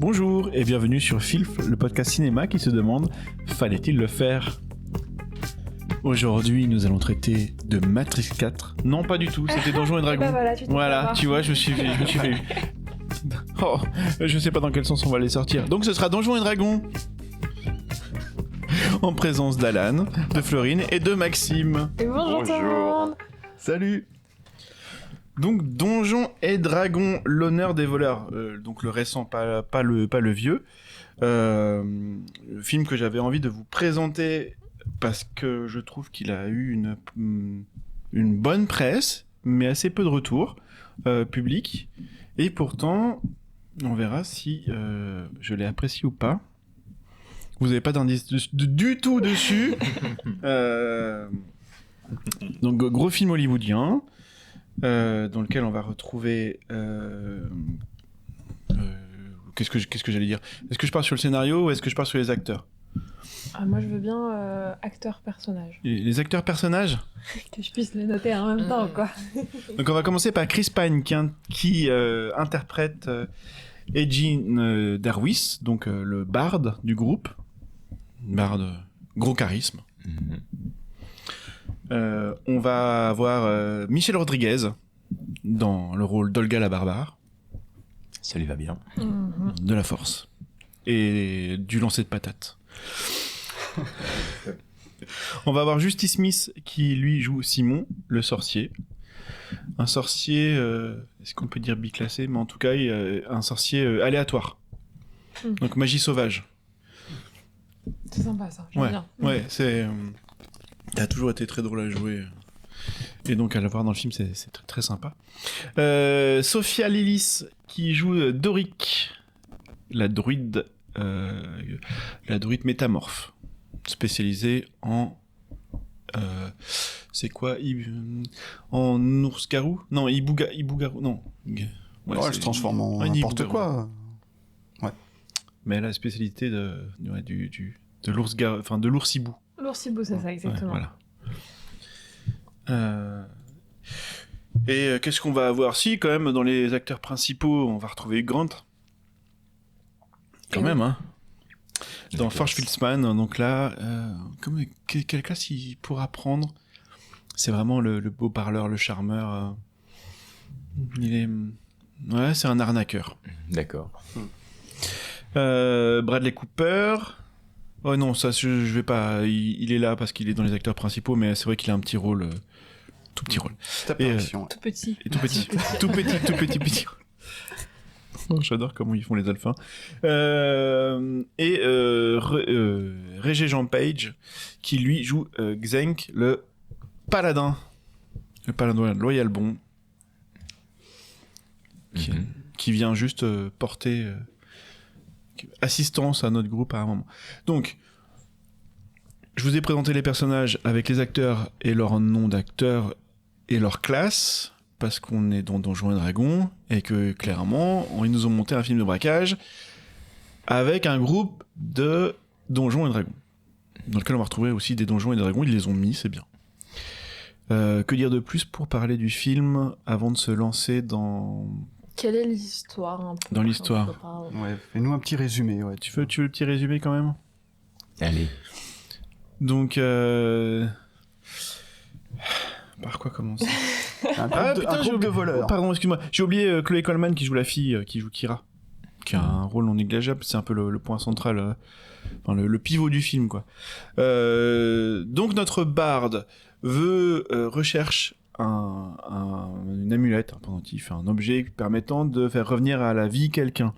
Bonjour et bienvenue sur Filf, le podcast cinéma qui se demande « Fallait-il le faire ?» Aujourd'hui, nous allons traiter de Matrix 4. Non, pas du tout, c'était Donjons et Dragons. Voilà, tu vois, je me suis fait... Oh, je sais pas dans quel sens on va les sortir. Donc ce sera Donjons et Dragons. En présence d'Alan, de Florine et de Maxime. Et bonjour tout le monde. Salut. Donc Donjons et Dragons, l'honneur des voleurs. Donc le récent, pas le vieux. Le film que j'avais envie de vous présenter parce que je trouve qu'il a eu une bonne presse, mais assez peu de retours publics. Et pourtant, on verra si je l'ai apprécié ou pas. Vous n'avez pas d'indice du tout dessus. Donc gros film hollywoodien. Dans lequel on va retrouver qu'est-ce que j'allais dire, est-ce que je pars sur le scénario ou est-ce que je pars sur les acteurs? Moi je veux bien acteur-personnage. Les acteurs personnages Que je puisse les noter en même temps quoi. Donc on va commencer par Chris Pine qui interprète Eugene Darwis, donc le barde du groupe. Barde, gros charisme. On va avoir Michelle Rodriguez dans le rôle d'Olga la barbare. Ça lui va bien. De la force. Et du lancer de patates. On va avoir Justice Smith qui lui joue Simon, le sorcier. Un sorcier, est-ce qu'on peut dire biclassé, mais en tout cas un sorcier aléatoire. Donc magie sauvage. C'est sympa ça, j'aime bien. Ouais, c'est... Ça a toujours été très drôle à jouer. Et donc à la voir dans le film, c'est très, très sympa. Sophia Lillis qui joue Doric, la druide métamorphe, spécialisée en... c'est quoi en ours-garou? Non, Ibugarou, non. Ouais, elle se transforme en n'importe quoi. Ouais. Mais elle a la spécialité de l'ours-garou, enfin de l'ours-hibou. L'oursibou, c'est ça, exactement. Ouais, voilà. Et qu'est-ce qu'on va avoir? Si, quand même, dans les acteurs principaux, on va retrouver Hugh Grant. Quand même, hein. Dans Forge Filzman, donc là, quelle classe il pourra prendre? C'est vraiment le beau parleur, le charmeur. Il est... Ouais, c'est un arnaqueur. D'accord. Bradley Cooper... Oh non, ça je vais pas. Il est là parce qu'il est dans les acteurs principaux, mais c'est vrai qu'il a un petit rôle, tout petit rôle. Tout petit. Et tout petit, tout petit. Oh, j'adore comment ils font les dolphins. Régé Jean Page qui lui joue Xenk, le paladin loyal bon, qui vient juste porter. Assistance à notre groupe à un moment. Donc, je vous ai présenté les personnages avec les acteurs et leur nom d'acteur et leur classe, parce qu'on est dans Donjons et Dragons, et que clairement, ils nous ont monté un film de braquage avec un groupe de Donjons et Dragons, dans lequel on va retrouver aussi des Donjons et Dragons, ils les ont mis, c'est bien. Que dire de plus pour parler du film avant de se lancer dans... Quelle est l'histoire un peu? Dans l'histoire. Ouais, fais-nous un petit résumé. Ouais. Tu veux le petit résumé quand même? Allez. Donc, par quoi commencer? Un groupe de voleurs. Pardon, excuse-moi. J'ai oublié Chloé Coleman qui joue la fille, qui joue Kira. Qui a un rôle non négligeable. C'est un peu le point central, le pivot du film, quoi. Donc, notre barde recherche une amulette, un pendentif, un objet permettant de faire revenir à la vie quelqu'un,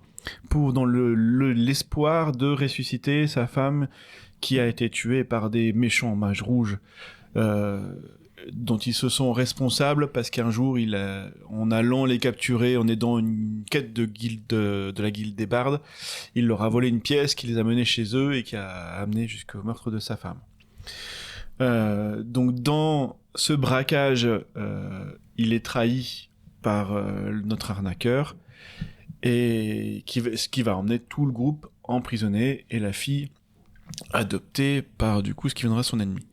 dans l'espoir de ressusciter sa femme qui a été tuée par des méchants mages rouges dont ils se sont responsables parce qu'un jour, en allant les capturer, en aidant une quête de la guilde des bardes, il leur a volé une pièce qui les a menés chez eux et qui a amené jusqu'au meurtre de sa femme. Donc dans ce braquage, il est trahi par notre arnaqueur et ce qui va emmener tout le groupe emprisonné et la fille adoptée par du coup ce qui viendra son ennemi.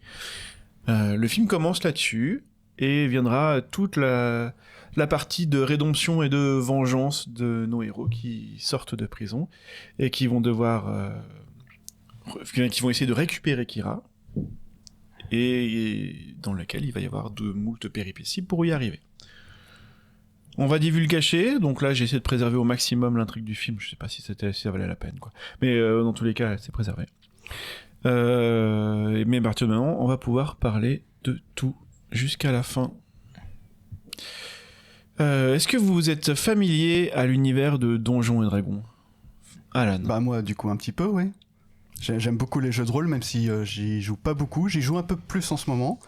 Le film commence là-dessus et viendra toute la partie de rédemption et de vengeance de nos héros qui sortent de prison et qui vont devoir qui vont essayer de récupérer Kira, et dans laquelle il va y avoir de moult péripéties pour y arriver. On va divulgacher, donc là j'ai essayé de préserver au maximum l'intrigue du film, je sais pas si ça valait la peine, quoi. Mais dans tous les cas, c'est préservé. Mais à partir de maintenant, on va pouvoir parler de tout jusqu'à la fin. Est-ce que vous êtes familier à l'univers de Donjons et Dragons, Alan? Bah moi, du coup, un petit peu, oui. J'aime beaucoup les jeux de rôle, même si j'y joue pas beaucoup. J'y joue un peu plus en ce moment.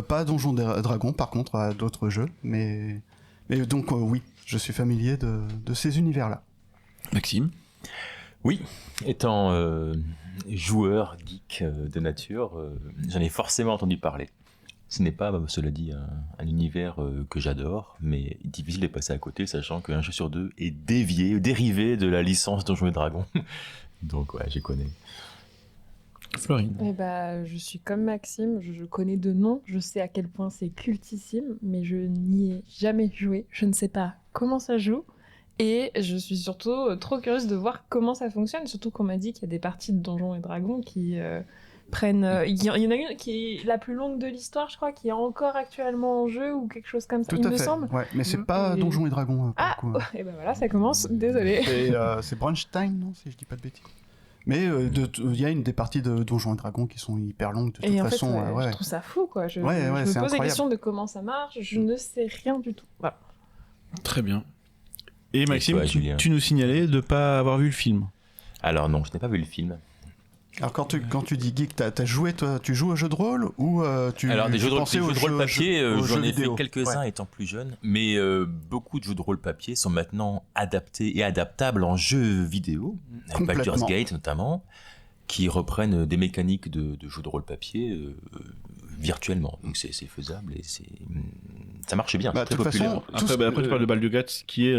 Pas à Donjons et Dragons, par contre, à d'autres jeux. Mais donc, oui, je suis familier de ces univers-là. Maxime? Oui, étant joueur, geek de nature, j'en ai forcément entendu parler. Ce n'est pas, cela dit, un univers que j'adore, mais difficile de passer à côté, sachant qu'un jeu sur deux est dérivé de la licence Donjons et Dragons. Donc ouais, j'y connais. Florine? Je suis comme Maxime, je connais de nom, je sais à quel point c'est cultissime, mais je n'y ai jamais joué, je ne sais pas comment ça joue, et je suis surtout trop curieuse de voir comment ça fonctionne, surtout qu'on m'a dit qu'il y a des parties de Donjons et Dragons qui prennent... Il y en a une qui est la plus longue de l'histoire, je crois, qui est encore actuellement en jeu, ou quelque chose comme ça, il me semble. Ouais, mais c'est pas Donjons et Dragons, pour le coup. Et ben voilà, ça commence, désolé. C'est Bronstein, non, si je dis pas de bêtises. Mais il y a des parties de Donjons et Dragons qui sont hyper longues de toute façon. Je trouve ça fou, quoi. Je me c'est pose incroyable. la question de comment ça marche, je ne sais rien du tout. Voilà. Très bien. Et Maxime, toi, Julien? tu nous signalais de pas avoir vu le film. Alors non, je n'ai pas vu le film. Alors quand tu dis geek, t'as joué, toi, tu joues aux jeux de rôle ou tu Alors des jeux de pensais rôle papier, aux j'en jeux ai fait vidéo. quelques-uns étant plus jeune, mais beaucoup de jeux de rôle papier sont maintenant adaptés et adaptables en jeux vidéo, Baldur's Gate notamment, qui reprennent des mécaniques de jeux de rôle papier virtuellement. Donc c'est faisable et ça marche bien. Bah, c'est de très toute populaire. façon, Après tu parles de Baldur's Gate, qui est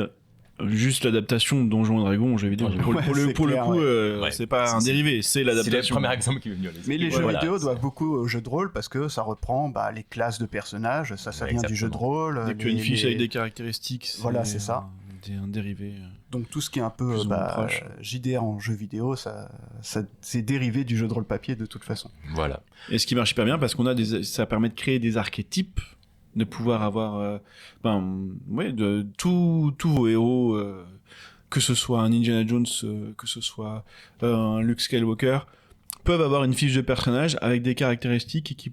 juste l'adaptation de Donjons et Dragons en jeu vidéo. Pour le coup, c'est pas un dérivé, c'est l'adaptation. C'est le premier exemple qui m'est venu à l'esprit. Mais les jeux vidéo doivent beaucoup aux jeux de rôle parce que ça reprend les classes de personnages, ça vient du jeu de rôle. Dès qu'il y a une fiche avec des caractéristiques, c'est ça. Un dérivé. Donc tout ce qui est un peu JDR en jeu vidéo, ça c'est dérivé du jeu de rôle papier de toute façon. Voilà. Et ce qui marche hyper bien parce qu'on a ça permet de créer des archétypes, de pouvoir avoir de tous vos héros, que ce soit un Indiana Jones, que ce soit un Luke Skywalker, peuvent avoir une fiche de personnage avec des caractéristiques qui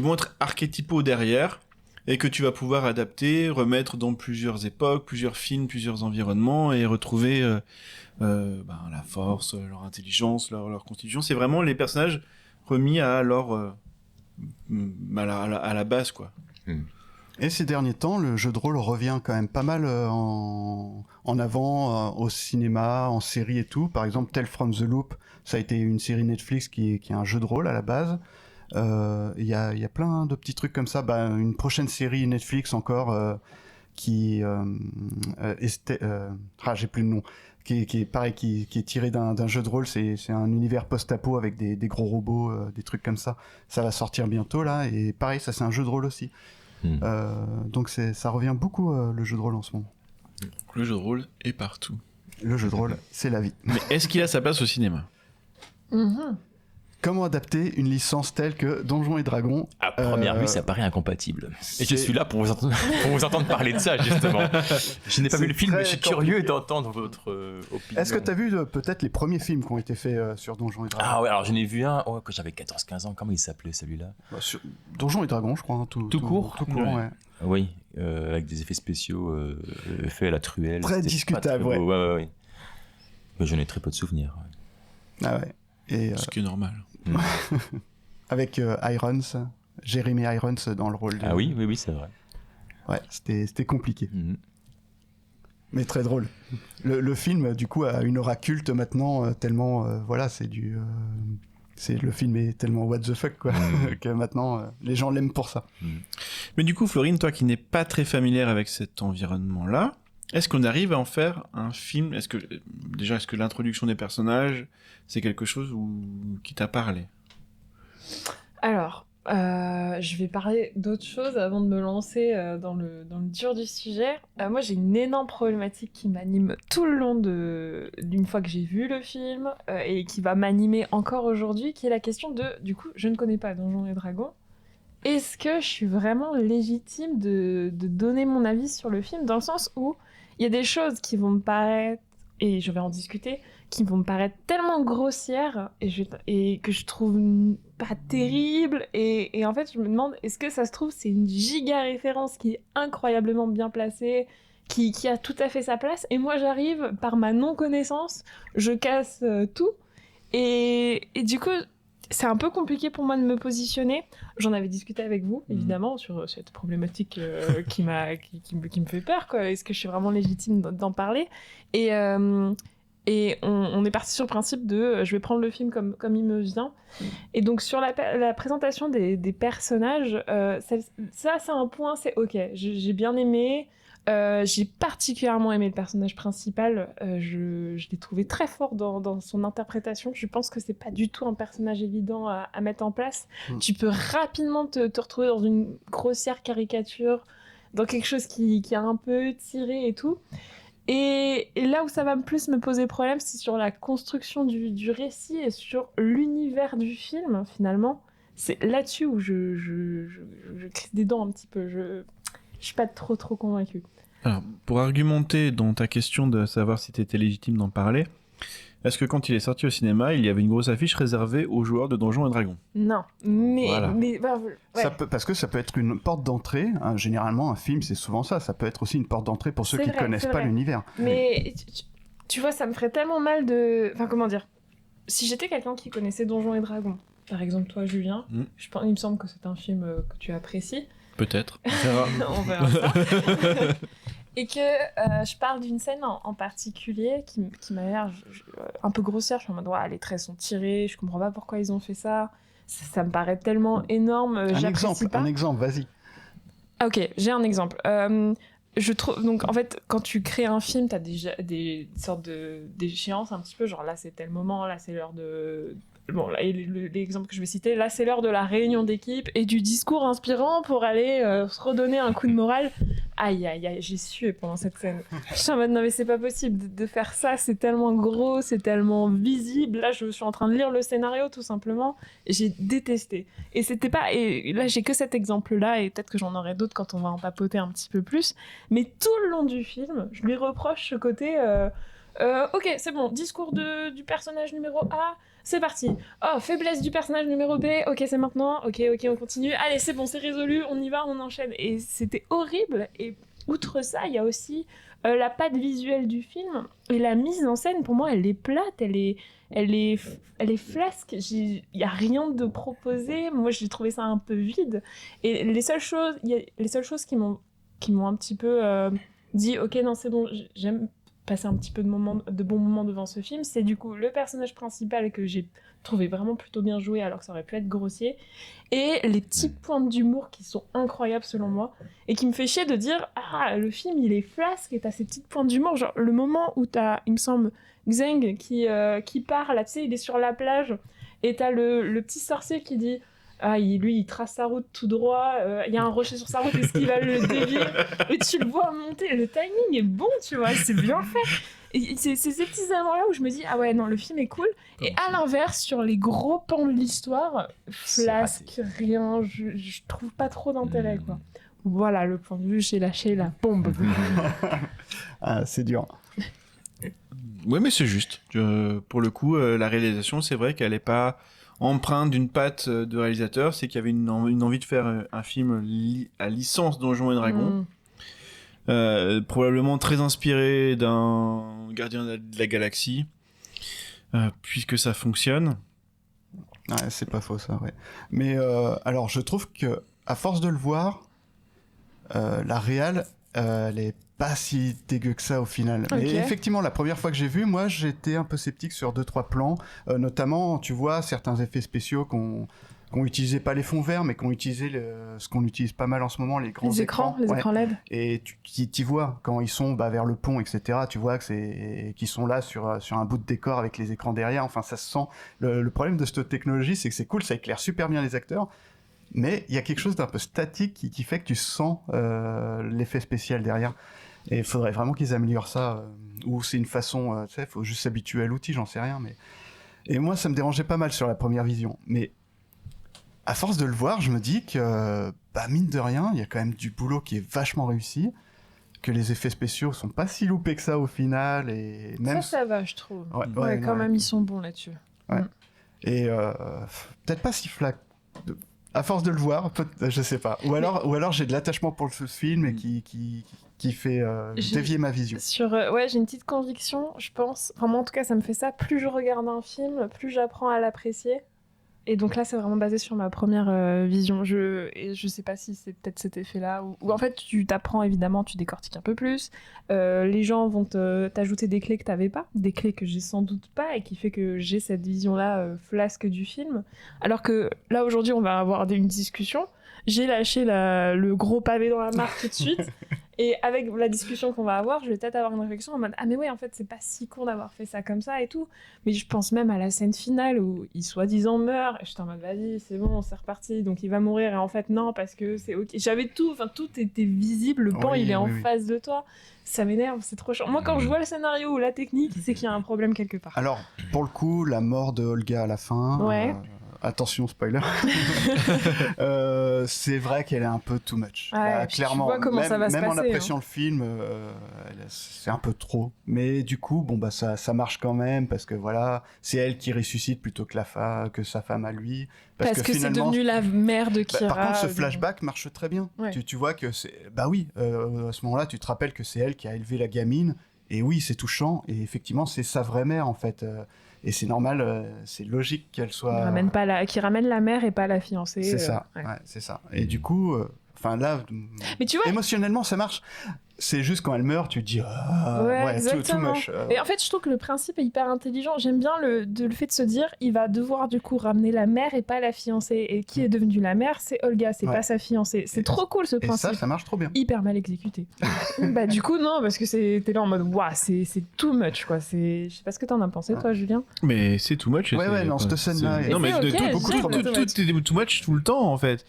vont être archétypaux derrière, et que tu vas pouvoir adapter, remettre dans plusieurs époques, plusieurs films, plusieurs environnements, et retrouver la force, leur intelligence, leur constitution. C'est vraiment les personnages remis à leur à la base, quoi. Et ces derniers temps, le jeu de rôle revient quand même pas mal en avant au cinéma, en série et tout. Par exemple, Tales from the Loop, ça a été une série Netflix qui est un jeu de rôle à la base. Il y a plein de petits trucs comme ça. Une prochaine série Netflix encore j'ai plus le nom. Qui est pareil, qui est tiré d'un jeu de rôle. C'est un univers post-apo avec des gros robots, des trucs comme ça. Ça va sortir bientôt là, et pareil, ça c'est un jeu de rôle aussi. Donc ça revient beaucoup le jeu de rôle en ce moment. Le jeu de rôle est partout. Le jeu de rôle, c'est la vie. Mais est-ce qu'il a sa place au cinéma? Comment adapter une licence telle que Donjons et Dragons? À première vue, ça paraît incompatible. Et je suis là pour vous entendre parler de ça, justement. Je n'ai pas vu le film, mais je suis curieux d'entendre votre opinion. Est-ce que tu as vu peut-être les premiers films qui ont été faits sur Donjons et Dragons? Ah ouais, alors j'en ai vu un quand j'avais 14-15 ans. Comment il s'appelait celui-là? Sur Donjons et Dragons, je crois. Tout court. Tout court, ouais. Oui, avec des effets spéciaux faits à la truelle. Très discutable, ouais. Ouais. Mais j'en ai très peu de souvenirs. Ouais. Ah ouais. Et, ce qui est normal. Avec Irons, Jeremy Irons dans le rôle de... Ah oui, c'est vrai. Ouais, c'était compliqué. Mais très drôle. Le film, du coup, a une aura culte maintenant, tellement, le film est tellement what the fuck, quoi, que maintenant, les gens l'aiment pour ça. Mais du coup, Florine, toi qui n'es pas très familière avec cet environnement-là, est-ce qu'on arrive à en faire un film? Est-ce que l'introduction des personnages, c'est quelque chose qui t'a parlé? Alors, je vais parler d'autre chose avant de me lancer dans le dur du sujet. Moi, j'ai une énorme problématique qui m'anime tout le long d'une fois que j'ai vu le film et qui va m'animer encore aujourd'hui, qui est la question de, du coup, je ne connais pas Donjons et Dragons. Est-ce que je suis vraiment légitime de donner mon avis sur le film, dans le sens où il y a des choses qui vont me paraître, et je vais en discuter, qui vont me paraître tellement grossières et que je trouve pas terrible. Et en fait, je me demande, est-ce que ça se trouve, c'est une giga référence qui est incroyablement bien placée, qui a tout à fait sa place, et moi j'arrive, par ma non-connaissance, je casse tout. Et du coup, c'est un peu compliqué pour moi de me positionner. J'en avais discuté avec vous, évidemment, sur cette problématique qui me fait peur, quoi. Est-ce que je suis vraiment légitime d'en parler ? Et on est parti sur le principe de je vais prendre le film comme il me vient. Et donc, sur la présentation des personnages, ça, c'est un point, c'est ok. J'ai bien aimé. J'ai particulièrement aimé le personnage principal. Je l'ai trouvé très fort dans son interprétation. Je pense que c'est pas du tout un personnage évident à mettre en place. Tu peux rapidement te retrouver dans une grossière caricature, dans quelque chose qui a un peu tiré et tout. Et là où ça va plus me poser problème, c'est sur la construction du récit et sur l'univers du film, finalement. C'est là-dessus où je crie des dents un petit peu. Je suis pas trop convaincue. Alors, pour argumenter dans ta question de savoir si tu étais légitime d'en parler, est-ce que quand il est sorti au cinéma, il y avait une grosse affiche réservée aux joueurs de Donjons et Dragons ? Non, mais... Voilà. Ouais. Parce que ça peut être une porte d'entrée. Hein, généralement, un film, c'est souvent ça. Ça peut être aussi une porte d'entrée pour ceux qui ne connaissent pas l'univers. Mais tu vois, ça me ferait tellement mal de... Enfin, comment dire ? Si j'étais quelqu'un qui connaissait Donjons et Dragons, par exemple toi, Julien, il me semble que c'est un film que tu apprécies. Peut-être. On verra ça. Et que je parle d'une scène en particulier qui m'a l'air un peu grossière. Je suis en mode, les traits sont tirés, je comprends pas pourquoi ils ont fait ça. Ça me paraît tellement énorme, j'apprécie pas. Un exemple, vas-y. Ok, j'ai un exemple. Je trouve, donc en fait, quand tu crées un film, t'as des sortes d'échéances un petit peu, genre là c'est tel moment, là c'est l'heure de... Bon, là, l'exemple que je vais citer, là c'est l'heure de la réunion d'équipe et du discours inspirant pour aller se redonner un coup de morale. Aïe, j'ai sué pendant cette scène. Je suis en mode, non mais c'est pas possible de faire ça, c'est tellement gros, c'est tellement visible. Là, je suis en train de lire le scénario tout simplement, et j'ai détesté. Et c'était pas... Et là, j'ai que cet exemple-là, et peut-être que j'en aurai d'autres quand on va en papoter un petit peu plus. Mais tout le long du film, je lui reproche ce côté... ok, c'est bon, discours du personnage numéro A... C'est parti. Oh, faiblesse du personnage numéro B. Ok, c'est maintenant. Ok, on continue. Allez, c'est bon, c'est résolu. On y va, on enchaîne. Et c'était horrible. Et outre ça, il y a aussi la patte visuelle du film et la mise en scène. Pour moi, elle est plate. Elle est flasque. Il y a rien de proposé. Moi, j'ai trouvé ça un peu vide. Et les seules choses qui m'ont un petit peu dit, ok, non, c'est bon. J'aime passer un petit peu de bons moments devant ce film, c'est du coup le personnage principal que j'ai trouvé vraiment plutôt bien joué alors que ça aurait pu être grossier, et les petits points d'humour qui sont incroyables selon moi, et qui me fait chier de dire le film il est flasque et t'as ces petites points d'humour, genre le moment où t'as, il me semble, Xeng qui part, là tu sais il est sur la plage, et t'as le petit sorcier qui dit il trace sa route tout droit, il y a un rocher sur sa route, est-ce qu'il va le dévier ? Et tu le vois monter, le timing est bon, tu vois, c'est bien fait. Et c'est ces petits éléments-là où je me dis, non, le film est cool. Et à l'inverse, sur les gros pans de l'histoire, flasque, rien, je trouve pas trop d'intérêt, quoi. Voilà, le point de vue, j'ai lâché la bombe. C'est dur. Oui, mais c'est juste. Pour le coup, la réalisation, c'est vrai qu'elle est pas... empreinte d'une patte de réalisateur, c'est qu'il y avait une envie de faire un film à licence Donjons et Dragons, probablement très inspiré d'un Gardien de la Galaxie, puisque ça fonctionne. Ouais, c'est pas faux ça, ouais. Mais alors, je trouve que à force de le voir, la réal, elle est pas si dégueu que ça au final. Okay. Mais effectivement, la première fois que j'ai vu, moi, j'étais un peu sceptique sur 2-3 plans. Notamment, tu vois, certains effets spéciaux qu'on utilisait pas les fonds verts, mais qu'on utilisait ce qu'on utilise pas mal en ce moment, les grands écrans. Les écrans LED. Et tu vois, quand ils sont vers le pont, etc., tu vois qu'ils sont là sur un bout de décor avec les écrans derrière. Enfin, ça se sent. Le problème de cette technologie, c'est que c'est cool, ça éclaire super bien les acteurs. mais il y a quelque chose d'un peu statique qui fait que tu sens l'effet spécial derrière. Et il faudrait vraiment qu'ils améliorent ça, ou c'est une façon, tu sais, il faut juste s'habituer à l'outil, j'en sais rien. Mais... Et moi, ça me dérangeait pas mal sur la première vision. Mais à force de le voir, je me dis que, mine de rien, il y a quand même du boulot qui est vachement réussi, que les effets spéciaux sont pas si loupés que ça au final. Et même... Ça va, je trouve. Ouais, quand même, ils sont bons là-dessus. Ouais. Et peut-être pas si flac. À force de le voir, je sais pas. Ou alors j'ai de l'attachement pour ce film et qui fait dévier ma vision. J'ai une petite conviction, je pense. Enfin, moi, en tout cas, ça me fait ça. Plus je regarde un film, plus j'apprends à l'apprécier. Et donc là, c'est vraiment basé sur ma première vision. Et je sais pas si c'est peut-être cet effet-là. Où en fait, tu t'apprends, évidemment, tu décortiques un peu plus. Les gens vont t'ajouter des clés que t'avais pas. Des clés que j'ai sans doute pas et qui fait que j'ai cette vision-là flasque du film. Alors que là, aujourd'hui, on va avoir une discussion. J'ai lâché le gros pavé dans la mare tout de suite. Et avec la discussion qu'on va avoir, je vais peut-être avoir une réflexion en mode « Ah mais ouais, en fait, c'est pas si con d'avoir fait ça comme ça et tout. » Mais je pense même à la scène finale où il soi-disant meurt. Et j'étais en mode « Vas-y, c'est bon, c'est reparti. Donc il va mourir. » Et en fait, non, parce que c'est ok. J'avais tout était visible. Le pan, il est en face de toi. Ça m'énerve, c'est trop chiant. Moi, quand je vois le scénario ou la technique, c'est qu'il y a un problème quelque part. Alors, pour le coup, la mort de Olga à la fin... Ouais. Attention, spoiler. C'est vrai qu'elle est un peu too much. Ouais, clairement, tu vois comment ça va se passer, en appréciant le film, c'est un peu trop. Mais du coup, ça marche quand même parce que voilà, c'est elle qui ressuscite plutôt que sa femme à lui. Parce que c'est devenu la mère de Kira. Par contre, ce flashback marche très bien. Ouais. Tu vois que c'est, à ce moment-là, tu te rappelles que c'est elle qui a élevé la gamine. Et oui, c'est touchant. Et effectivement, c'est sa vraie mère en fait. Et c'est normal, c'est logique qu'elle soit... Qui ramène la mère et pas la fiancée. C'est ça, c'est ça. Et du coup, là, mais tu vois, émotionnellement, ça marche. C'est juste quand elle meurt, tu te dis too much. Et en fait, je trouve que le principe est hyper intelligent. J'aime bien le fait de se dire, il va devoir du coup ramener la mère et pas la fiancée. Et qui est devenue la mère, c'est Olga, c'est pas sa fiancée. C'est trop cool ce principe. Et ça marche trop bien. Hyper mal exécuté. Du coup, non, parce que t'es là en mode, c'est too much, quoi. Je sais pas ce que t'en as pensé, toi, Julien. Mais c'est too much. Cette scène-là. Non, mais tout est too much tout le temps, en fait.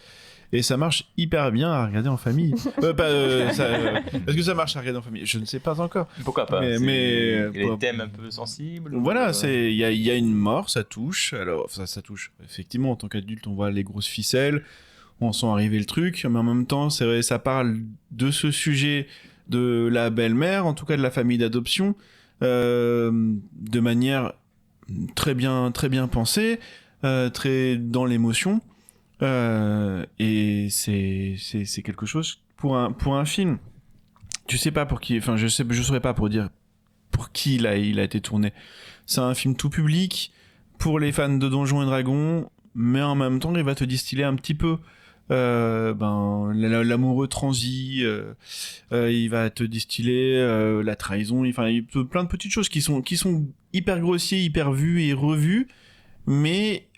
Et ça marche hyper bien à regarder en famille. Est-ce que ça marche à regarder en famille ? Je ne sais pas encore. Pourquoi pas ? Mais il y a des thèmes un peu sensibles. Voilà, il y a une mort, ça touche. Alors ça touche. Effectivement, en tant qu'adulte, on voit les grosses ficelles, on sent arriver le truc, mais en même temps, c'est vrai, ça parle de ce sujet de la belle-mère, en tout cas de la famille d'adoption, de manière très bien pensée, très dans l'émotion. Et c'est quelque chose pour un film. Tu sais pas pour qui, enfin je saurais pas pour dire pour qui il a été tourné. C'est un film tout public pour les fans de Donjons et Dragons, mais en même temps il va te distiller un petit peu l'amoureux transi, il va te distiller la trahison, enfin il y a plein de petites choses qui sont hyper grossiers, hyper vues et revues, mais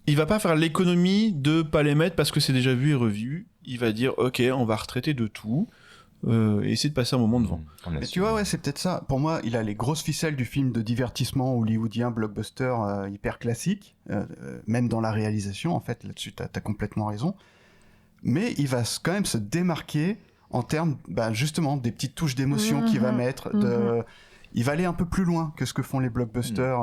il va pas faire l'économie de pas les mettre parce que c'est déjà vu et revu. Il va dire ok, on va retraiter de tout, et essayer de passer un moment devant. Et tu vois, c'est peut-être ça. Pour moi, il a les grosses ficelles du film de divertissement hollywoodien, blockbuster, hyper classique, même dans la réalisation. En fait, là-dessus, t'as complètement raison. Mais il va quand même se démarquer en termes, justement, des petites touches d'émotion qu'il va mettre. Il va aller un peu plus loin que ce que font les blockbusters.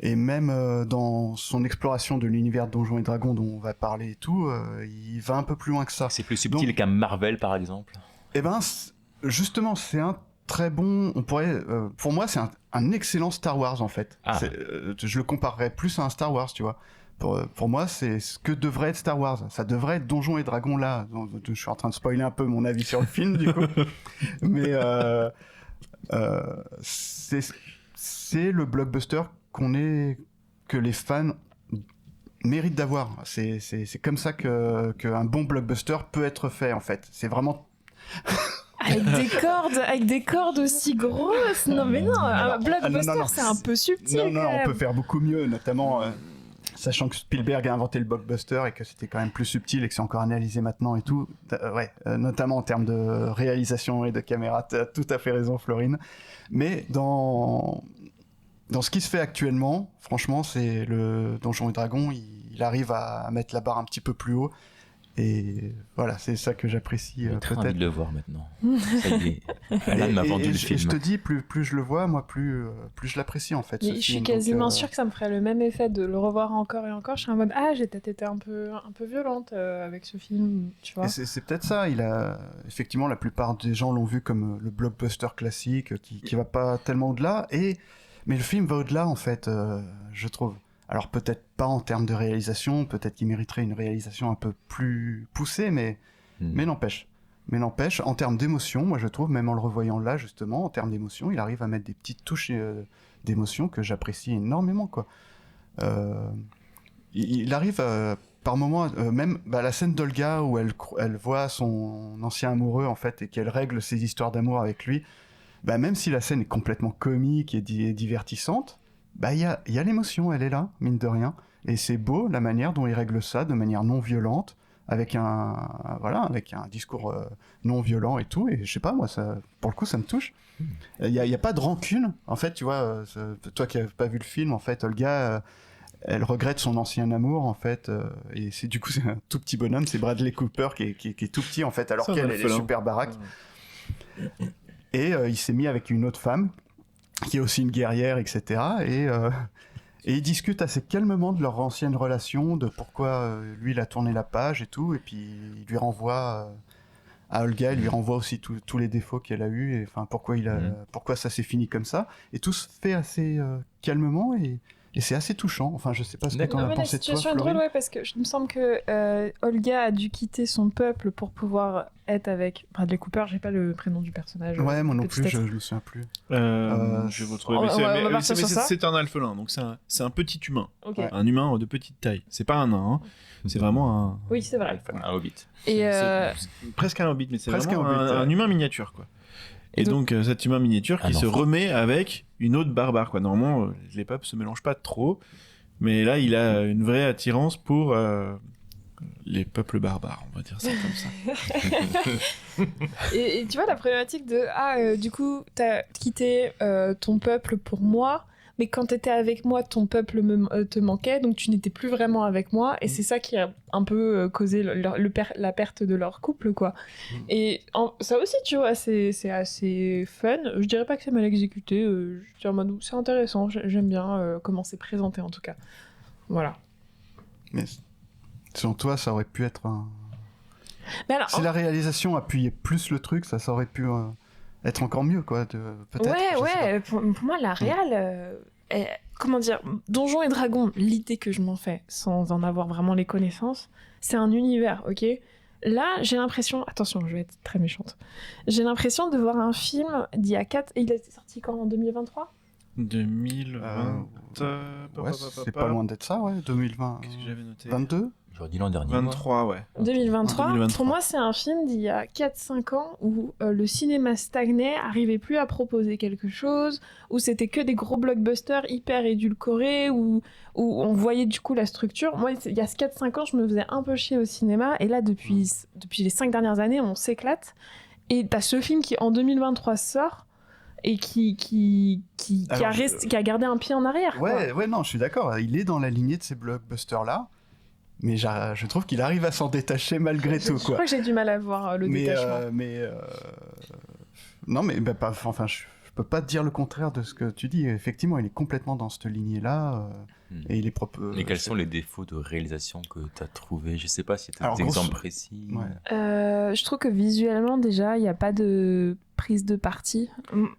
Et même dans son exploration de l'univers de Donjons et Dragons dont on va parler et tout, il va un peu plus loin que ça. C'est plus subtil qu'un Marvel, par exemple. Eh ben, justement, c'est un très bon... pour moi, c'est un excellent Star Wars, en fait. Je le comparerais plus à un Star Wars, tu vois. Pour moi, c'est ce que devrait être Star Wars. Ça devrait être Donjons et Dragons, là. Je suis en train de spoiler un peu mon avis sur le film, du coup. Mais c'est le blockbuster que les fans méritent d'avoir. C'est comme ça qu'un bon blockbuster peut être fait, en fait. C'est vraiment... avec des cordes aussi grosses. Non mais non, un blockbuster c'est un peu subtil. Non, on peut faire beaucoup mieux, notamment sachant que Spielberg a inventé le blockbuster et que c'était quand même plus subtil et que c'est encore analysé maintenant et tout. Notamment en termes de réalisation et de caméra, t'as tout à fait raison, Florine. Mais dans ce qui se fait actuellement, franchement, c'est le Donjons et Dragons, il il arrive à mettre la barre un petit peu plus haut. Et voilà, c'est ça que j'apprécie J'ai très envie peut-être. de le voir maintenant. Ça y est. Alan m'a vendu le film. Je te dis, plus je le vois, moi, plus je l'apprécie en fait. Mais je suis quasiment sûre que ça me ferait le même effet de le revoir encore et encore. Je suis en mode j'ai peut-être été un peu violente avec ce film, tu vois. C'est peut-être ça. Effectivement, la plupart des gens l'ont vu comme le blockbuster classique qui va pas tellement au-delà. Mais le film va au-delà en fait, je trouve. Alors peut-être pas en termes de réalisation, peut-être qu'il mériterait une réalisation un peu plus poussée, mais n'empêche. Mais n'empêche, en termes d'émotion, moi je trouve, même en le revoyant là justement, en termes d'émotion, il arrive à mettre des petites touches d'émotion que j'apprécie énormément, quoi. Il arrive par moments, même la scène d'Olga où elle voit son ancien amoureux en fait et qu'elle règle ses histoires d'amour avec lui, même si la scène est complètement comique et divertissante, il y a l'émotion, elle est là, mine de rien. Et c'est beau la manière dont il règle ça de manière non violente, avec un discours non violent et tout. Et je sais pas, moi, pour le coup, ça me touche. Il y a pas de rancune. En fait, tu vois, toi qui n'as pas vu le film, en fait, Olga, elle regrette son ancien amour, en fait. Et c'est un tout petit bonhomme, c'est Bradley Cooper qui est tout petit, en fait, alors qu'elle est super baraque. Et il s'est mis avec une autre femme qui est aussi une guerrière, etc. Et ils discutent assez calmement de leur ancienne relation, de pourquoi lui il a tourné la page et tout, et puis il lui renvoie à Olga, il lui renvoie aussi tous les défauts qu'elle a eus, et enfin pourquoi ça s'est fini comme ça, et tout se fait assez calmement et c'est assez touchant. Enfin, je sais pas ce que t'en as pensé de toi, La situation est drôle, ouais, parce que il me semble que Olga a dû quitter son peuple pour pouvoir être avec Bradley Cooper. J'ai pas le prénom du personnage. Ouais, moi non plus, je me souviens plus. Je vais vous retrouver. Mais c'est un alphelin, donc c'est un petit humain. Okay. Un humain de petite taille. C'est pas un nain, hein. C'est vraiment un. Oui, c'est vrai. Un hobbit. C'est presque un hobbit, mais c'est presque vraiment un humain miniature, quoi. Et donc cet humain miniature qui se remet avec une autre barbare, quoi. Normalement, les peuples se mélangent pas trop, mais là, il a une vraie attirance pour les peuples barbares, on va dire ça comme ça. et tu vois la problématique de du coup t'as quitté ton peuple pour moi, mais quand t'étais avec moi ton peuple te manquait, donc tu n'étais plus vraiment avec moi, et c'est ça qui a un peu causé la perte de leur couple, quoi. Et ça aussi, tu vois, c'est assez fun. Je dirais pas que c'est mal exécuté, je dirais, c'est intéressant, j'aime bien comment c'est présenté en tout cas. Voilà. Mais selon toi, ça aurait pu être un... Mais alors, si la réalisation appuyait plus le truc, ça aurait pu être encore mieux, quoi. Peut-être. Ouais. Pour moi, la réal, comment dire, Donjons et Dragons, l'idée que je m'en fais, sans en avoir vraiment les connaissances, c'est un univers, ok. Là, j'ai l'impression, attention, je vais être très méchante, j'ai l'impression de voir un film d'il y a 4... Il est sorti quand, en 2023 2020... ouais, c'est pas loin d'être ça, ouais, 2020... Qu'est-ce que j'avais noté ? 22 ? J'aurais dit l'an dernier. 23, ouais. 2023, pour moi, c'est un film d'il y a 4-5 ans où le cinéma stagnait, arrivait plus à proposer quelque chose, où c'était que des gros blockbusters hyper édulcorés, où on voyait du coup la structure. Moi, il y a 4-5 ans, je me faisais un peu chier au cinéma, et là, depuis les 5 dernières années, on s'éclate. Et t'as ce film qui, en 2023, sort, et qui a gardé un pied en arrière. Ouais, non, je suis d'accord. Il est dans la lignée de ces blockbusters-là. Mais je trouve qu'il arrive à s'en détacher malgré tout, quoi. Je crois que j'ai du mal à voir le détachement. Non, mais je peux pas te dire le contraire de ce que tu dis. Effectivement, il est complètement dans cette lignée-là. Et il est propre. Mais quels sont les défauts de réalisation que tu as trouvés ? Je sais pas si tu as des exemples précis. Ouais. Je trouve que visuellement, déjà, il n'y a pas de prise de parti.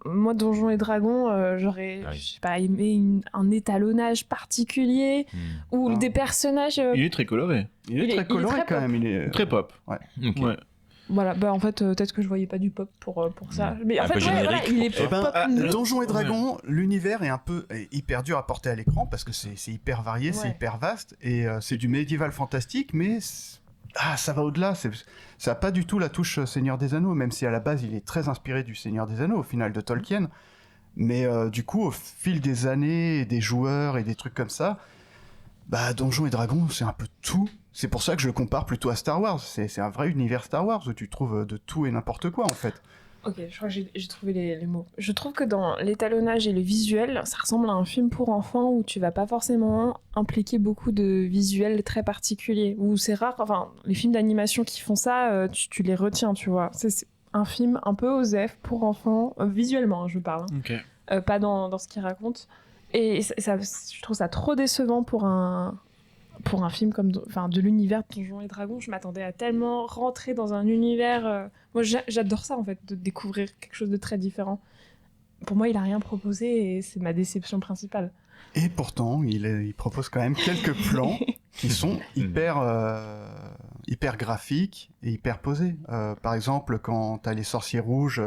Moi, Donjons et Dragons, j'aurais je sais pas, aimé un étalonnage particulier ou des personnages. Il est très coloré. Il est très coloré quand même. Il est très pop. Ouais. Okay. Ouais. Voilà, en fait, peut-être que je voyais pas du pop pour ça. Mais en un fait, peu générique, il est pop. Donjons et Dragons, l'univers est hyper dur à porter à l'écran parce que c'est hyper varié, c'est hyper vaste et c'est du médiéval fantastique, mais ça va au-delà. Ça n'a pas du tout la touche Seigneur des Anneaux, même si à la base il est très inspiré du Seigneur des Anneaux, au final de Tolkien. Mais du coup, au fil des années, et des joueurs et des trucs comme ça, Donjons et Dragons, c'est un peu tout. C'est pour ça que je le compare plutôt à Star Wars. C'est un vrai univers Star Wars où tu trouves de tout et n'importe quoi, en fait. Ok, je crois que j'ai trouvé les mots. Je trouve que dans l'étalonnage et le visuel, ça ressemble à un film pour enfants où tu vas pas forcément impliquer beaucoup de visuels très particuliers. Où c'est rare, enfin, les films d'animation qui font ça, tu les retiens, tu vois. C'est un film un peu OSEF pour enfants, visuellement, je parle. Hein. Ok. Pas dans ce qu'il raconte. Et je trouve ça trop décevant pour un film comme de l'univers de Donjons et Dragons. Je m'attendais à tellement rentrer dans un univers. Moi, j'adore ça en fait, de découvrir quelque chose de très différent. Pour moi, il a rien proposé et c'est ma déception principale. Et pourtant, il propose quand même quelques plans qui sont hyper graphiques et hyper posés. Par exemple, quand t'as les sorciers rouges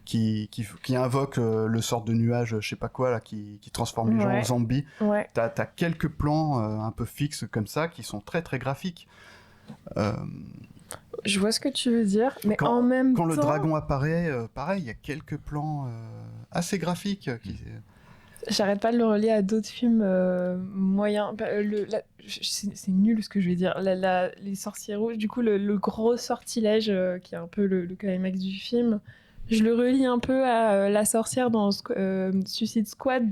qui invoquent le sort de nuage, je sais pas quoi, là, qui transforme les gens en zombies. Ouais. T'as quelques plans un peu fixes comme ça qui sont très très graphiques. Je vois ce que tu veux dire, mais en même temps... Quand le dragon apparaît, pareil, il y a quelques plans assez graphiques. J'arrête pas de le relier à d'autres films moyens. C'est nul ce que je vais dire. Les sorciers rouges, du coup, le gros sortilège qui est un peu le climax du film, je le relie un peu à la sorcière dans Suicide Squad.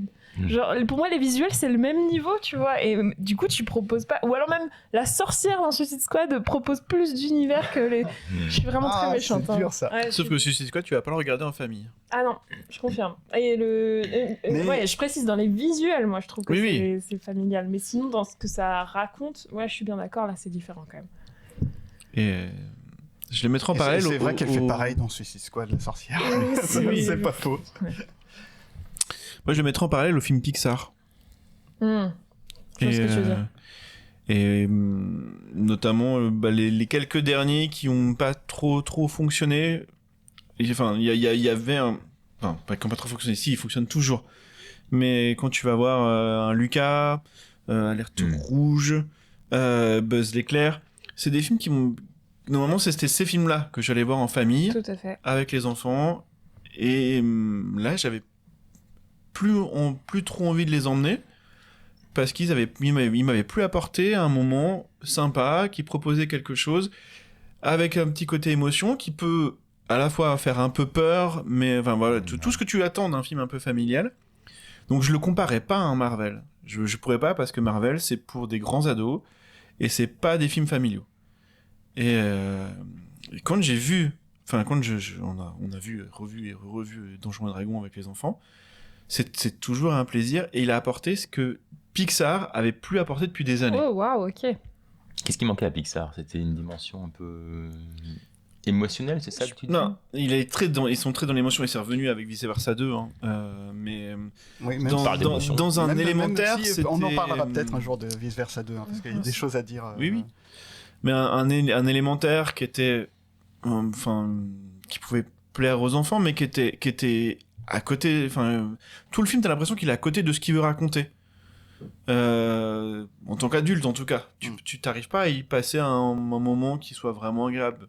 Genre, pour moi, les visuels, c'est le même niveau, tu vois. Et du coup, tu proposes pas. Ou alors même, la sorcière dans Suicide Squad propose plus d'univers que les. Je suis vraiment très méchante. C'est dur, ça. Ouais, Sauf que Suicide Squad, tu vas pas le regarder en famille. Ah non, je confirme. Et ouais, je précise, dans les visuels, moi, je trouve que c'est familial. Mais sinon, dans ce que ça raconte, ouais, je suis bien d'accord, là, c'est différent quand même. Et je les mettrai en parallèle. C'est vrai qu'elle fait pareil dans Suicide Squad, la sorcière. C'est pas faux. Ouais. Moi, je le mettrai en parallèle au film Pixar. Je vois ce que tu veux dire. Et notamment les quelques derniers qui ont pas trop fonctionné. Enfin, il y avait un... Enfin, pas qui ont pas trop fonctionné. Si, ils fonctionnent toujours. Mais quand tu vas voir un Lucas, Alerte Rouge, Buzz l'éclair, c'est des films qui m'ont... Normalement, c'était ces films-là que j'allais voir en famille, Tout à fait. avec les enfants. Et là, j'avais plus trop envie de les emmener parce qu'ils m'avaient plus apporté un moment sympa qui proposait quelque chose avec un petit côté émotion qui peut à la fois faire un peu peur, mais enfin voilà, tout ce que tu attends d'un film un peu familial. Donc je le comparais pas à un Marvel. Je pourrais pas parce que Marvel c'est pour des grands ados et c'est pas des films familiaux. Et quand j'ai vu, enfin quand on a revu et revu Donjons et Dragons avec les enfants, c'est toujours un plaisir et il a apporté ce que Pixar avait plus apporté depuis des années. Oh waouh, ok. Qu'est-ce qui manquait à Pixar? C'était une dimension un peu émotionnelle, c'est ça que tu dis? Non, ils sont très dans l'émotion et c'est revenu avec Vice Versa 2. Hein. Mais oui, dans un élémentaire, si, on en parlera peut-être un jour de Vice Versa 2, hein, parce qu'il y a des choses à dire. Oui. Mais un élémentaire qui était, qui pouvait plaire aux enfants, mais qui était à côté, tout le film, t'as l'impression qu'il est à côté de ce qu'il veut raconter. En tant qu'adulte, en tout cas. Tu t'arrives pas à y passer un moment qui soit vraiment agréable.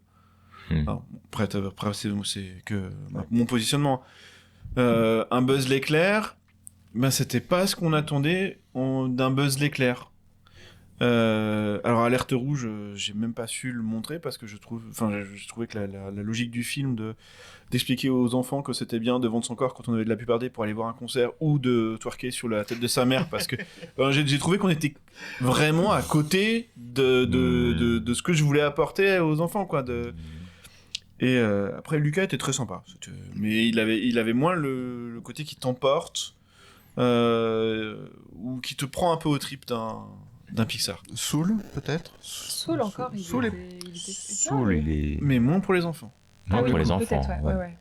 Alors, après, c'est que mon positionnement. Un Buzz l'éclair, c'était pas ce qu'on attendait d'un Buzz l'éclair. Alors Alerte Rouge, j'ai même pas su le montrer parce que je trouvais que la logique du film d'expliquer aux enfants que c'était bien de vendre son corps quand on avait de la puberté pour aller voir un concert ou de twerker sur la tête de sa mère parce que j'ai trouvé qu'on était vraiment à côté de ce que je voulais apporter aux enfants quoi. Et après Lucas était très sympa, mais il avait moins le côté qui t'emporte ou qui te prend un peu aux tripes d'un Pixar. Soul, peut-être. Soul encore, Soul il est... Mais moins pour les enfants. Moins pour les enfants. Ouais.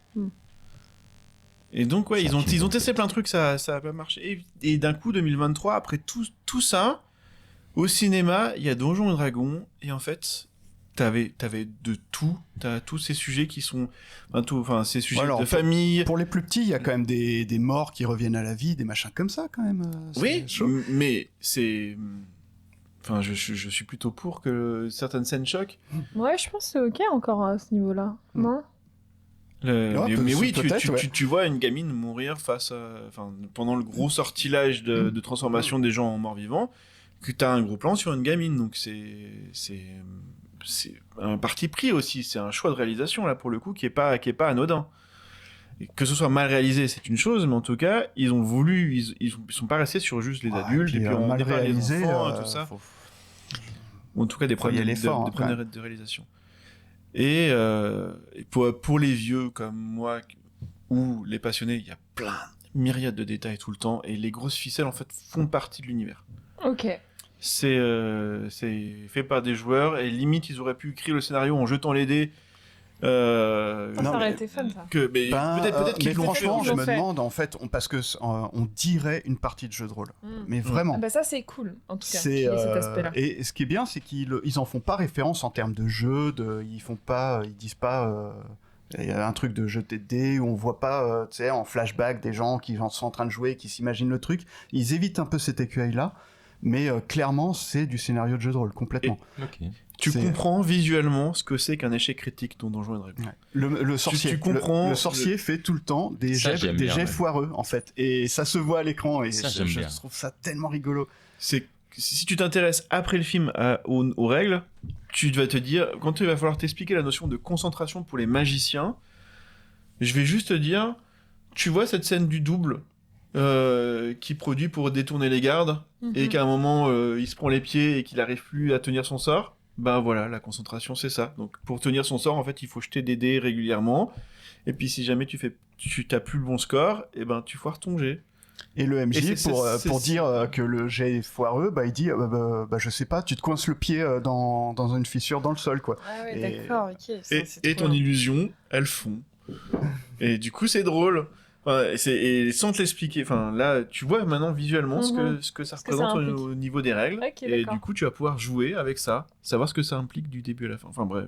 Et donc, ils ont testé plein de trucs, ça a pas marché. Et d'un coup, 2023, après tout ça, au cinéma, il y a Donjons et Dragons, et en fait, t'avais de tout. T'as tous ces sujets qui sont... ces sujets de famille... Pour les plus petits, il y a quand même des morts qui reviennent à la vie, des machins comme ça, quand même. Oui, mais c'est... je suis plutôt pour que certaines scènes choquent. Ouais, je pense que c'est ok encore à ce niveau-là. Non ? Mais oui, tu vois une gamine mourir pendant le gros sortilège de transformation des gens en morts-vivants, que t'as un gros plan sur une gamine, donc c'est un parti pris aussi, c'est un choix de réalisation là pour le coup qui est pas anodin. que ce soit mal réalisé, c'est une chose, mais en tout cas, ils ont voulu, ils sont pas restés sur juste les adultes, et puis on mal n'est pas les réalisé, enfants, tout ça. Ou en tout cas, des Faut y problèmes aller fort, des problèmes de réalisation. Et pour les vieux comme moi, ou les passionnés, il y a plein, myriades de détails tout le temps, et les grosses ficelles, en fait, font partie de l'univers. Ok. C'est fait par des joueurs, et limite, ils auraient pu écrire le scénario en jetant les dés. Ça aurait été fun, ça. Peut-être qu'ils mais l'ont fait. franchement, je l'ont me fait. demande en fait, parce que on dirait une partie de jeu de rôle, mais vraiment. Ah bah ça, c'est cool, en tout cas, C'est qu'il y ait cet aspect-là. et ce qui est bien, c'est qu'ils en font pas référence en termes de jeu, ils disent pas. Il y a un truc de jeter de dés où on voit pas, tu sais, en flashback des gens qui sont en train de jouer, qui s'imaginent le truc. Ils évitent un peu cet écueil-là, mais clairement, c'est du scénario de jeu de rôle complètement. Ok. Tu C'est- comprends visuellement ce que c'est qu'un échec critique dans Donjons et Dragons. Ouais. Le sorcier, tu comprends le sorcier fait tout le temps des Ça, jets, j'aime bien, ouais. foireux en fait, et ça se voit à l'écran, et Ça, j'aime je bien. trouve ça tellement rigolo. C'est si tu t'intéresses après le film aux règles, tu vas te dire, quand il va falloir t'expliquer la notion de concentration pour les magiciens, je vais juste te dire, tu vois cette scène du double qui produit pour détourner les gardes, et qu'à un moment il se prend les pieds et qu'il n'arrive plus à tenir son sort. Ben voilà, la concentration c'est ça. Donc pour tenir son sort, en fait, il faut jeter des dés régulièrement. Et puis si jamais tu t'as plus le bon score, et ben tu foires ton jet. Et le MJ, Et c'est- pour c'est- dire que le jet est foireux, bah, il dit je sais pas, tu te coinces le pied dans une fissure dans le sol, quoi. Ah ouais, Et- d'accord, ok. Et ton illusion, elle fond. Et du coup, c'est drôle. Enfin, et sans te l'expliquer, enfin là, tu vois maintenant visuellement ce que ça Ce que ça représente implique. au niveau des règles. Ok, Et d'accord. du coup, tu vas pouvoir jouer avec ça, savoir ce que ça implique du début à la fin. Enfin bref.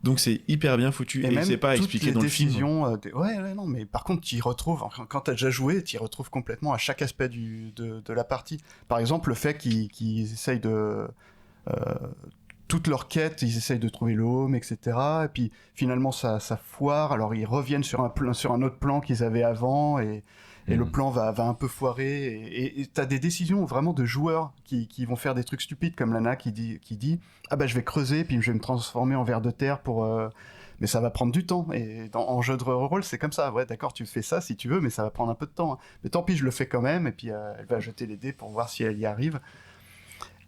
Donc c'est hyper bien foutu et, même c'est pas toutes expliqué les dans le film. décisions, ouais, non, mais par contre, tu y retrouves, quand t'as déjà joué, tu y retrouves complètement à chaque aspect de la partie. Par exemple, le fait qu'ils essayent de... toute leur quête, ils essayent de trouver le home, etc. Et puis finalement, ça foire, alors ils reviennent sur un autre plan qu'ils avaient avant, et le plan va un peu foirer, et t'as des décisions vraiment de joueurs qui vont faire des trucs stupides, comme Lana qui dit ah bah je vais creuser, puis je vais me transformer en ver de terre pour... Mais ça va prendre du temps, et en jeu de rôle, c'est comme ça. Ouais, d'accord, tu fais ça si tu veux, mais ça va prendre un peu de temps. Hein. Mais tant pis, je le fais quand même, et puis elle va jeter les dés pour voir si elle y arrive.